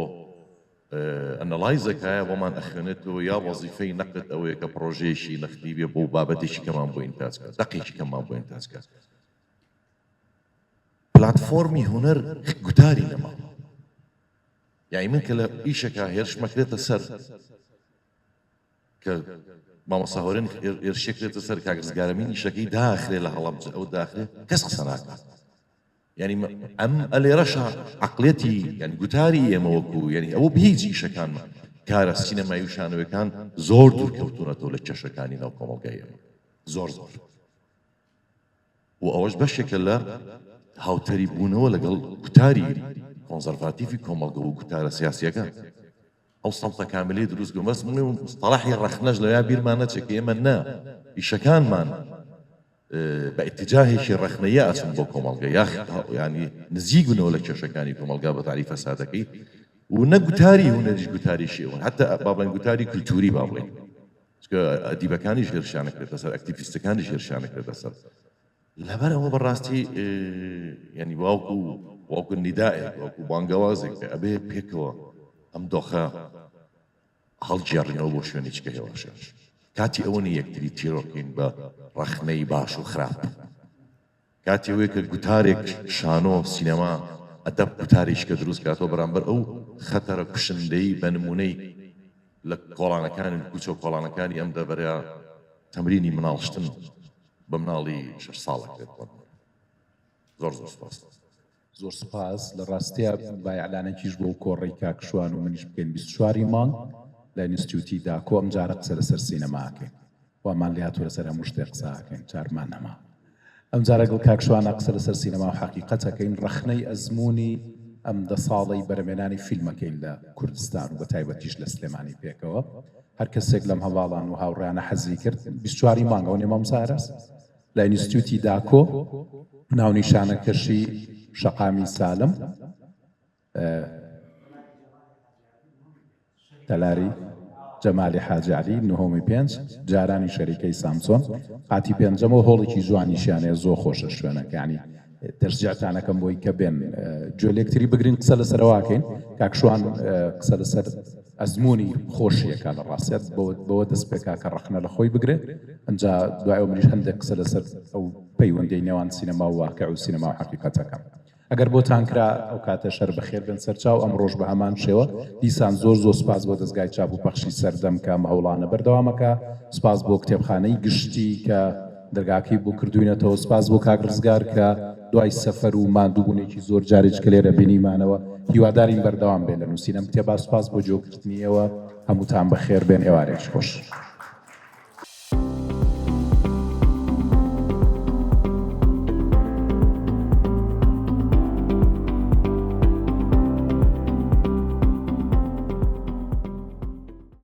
ئەنەڵایزەکایە بۆمان ئەخوێنێتەوە یا وەزیفەی نەقت ئەوەیە کە پرۆژەیەشی نەختی بێ بۆ بابەتێکی کەمان بۆ ئینتاجکە دەقێکی کەمان بۆ ئینتاجکە پلاتفۆرمی هونەر گوتاری نەما یعنی من کە لە ئیشەکە هێرشمەکرێتە سەر کە مامۆساهۆرێن هێرشێکرێتە سەر کاگرزگارەمین ئیشەکەی داخرێ لە هەڵام ئەو داخرێ کەس قسە ناکات یعنی ئەم ئەلێرەشە عقلێتی یعنی گوتاری ئێمە وەکو یعنی ئەوە بهیچ ئیشەکانمان کارە سینەمایی و شانۆیەکان زۆر دوورکەوتونەتەوە لە کێشەکانی ناو کۆمەڵگای ئێمە زۆر و ئەوەش بەشێکە لە هاوتەری بوونەوە لەگەڵ گوتاری کۆنزەرڤاتیڤی کۆمەڵگە و گوتارە سیاسیەکان ئەو سەمتە کاملەی دروست بوو بەس مستەڵاحی ڕەخنەش لەویا بیرمان نەچێت کە ئێمە نا ئیشەکانمان بە ئیتجاهێکی ڕەخنەیە ئەچن بۆ کۆمەڵگە ینی نزیک بنەوە لە کێشەکانی کۆمەڵگا بە تاریفە سادەکەی و نە گوتاری هونەریش گوتاریشیەوە هەتا با بڵێن گوتاری کولتوری با بڵێن چکە ئەدیبەکانیش هێرشیانەکرێتە سەر ئەکتیڤیستەکانیش هێرشیانەکرێتە سەر لەبەرەوە بەڕاستی ینی واوکو نیدائێک وەکو بانگەوازێک کە ئەبێ پێکەوە ئەم دۆخە هەڵگێڕینەوە بۆ شوێنێککە هێواشە کاتی ئەوە نە یەکتری تیرۆکەین بە ڕەخنەی باش و خراپ کاتی ئەوەیە کە گوتارێک شانۆ سینەما ئەدەب گوتارێککە دروست کاتەوە بەرامبەر ئەو خەتەرە کوشندەی بە نمونەی لە کۆڵانەکانی کوچە و کۆڵانەکانی ئەم دەبەرە تەمرینی مناڵشتن بە مناڵی 6 ساڵەکرێت زۆر سپاس زۆر سپاس لە ڕاستیە با ئەعلانێکیش بۆ کۆڕی کاکشوان و منیش بکەین 24 مانگ لە ئینستیتوتی داکۆ ئەم جارە قسە لەسەر سینەماکەین وامان لێ هاتووە لەسەر هەموو شتێک قساکەین چارمان نەما ئەم جارە گەڵ کاکشوانە قسە لەسەر سینەما و حەقیقەتەکەین ڕەخنەی ئەزمموی ئەم 10 ساڵی بەرەمێنانی فیلمەکەین لە کوردستان و بە تایبەتیش لە سلێمانی پێکەوە هەر کەسێک لەم هەواڵان و هاوڕێیانە حەزی کرد 24 مانگەوە نێ مامسارەس لە ئینستیتوتی داکۆ ناونیشانەکەشی شەقامی سالم تەلاری جەمالی حاجعلی 9 جارانی شەریکەی سامسۆن قاتی پێنجەمەوە هۆڵێکی جوانیشیانەیە زۆر خۆشە شوێنەکانی دەرجاتانەکەم بۆی کە بێن جۆلێکتری بگرین قسە لەسەرەواکەین کاکشوان قسە لەسەر ئەزمموی خۆشیەکە لە ڕاستیت بەوە دەست پێکا کە ڕەخنە لە خۆی بگرێت ئەجا دوای ئەو منیش هەندێک قسە لەسەر ئەو پەیوەندەی نێوان سینەما و واقع و سینەما و حەقیقەتەکەم ئەگەر بۆتان کرا ئەو کاتە شەر بەخێر بن سەرچاو ئەم ڕۆژ بە هەمان شێوە دیسان زۆر سپاس بۆ دەستگای چاپ و پەخشی سەردەم کە هەوڵانە بەردەوامەکە سپاس بۆ کتێبخانەی گشتی کە دەرگاکەی بۆ کردوینەتەوە سپاس بۆ کاک ڕزگار کە دوای سەفەر و ماندووبوونێکی زۆر جارێک کە لێرە بینیمانەوە هیوادارین بەردەوام بێن لە نووسینەم کتێبا سپاس بۆ جۆکردنیەوە هەمووتان بەخێر بێن ئێوارێک خۆش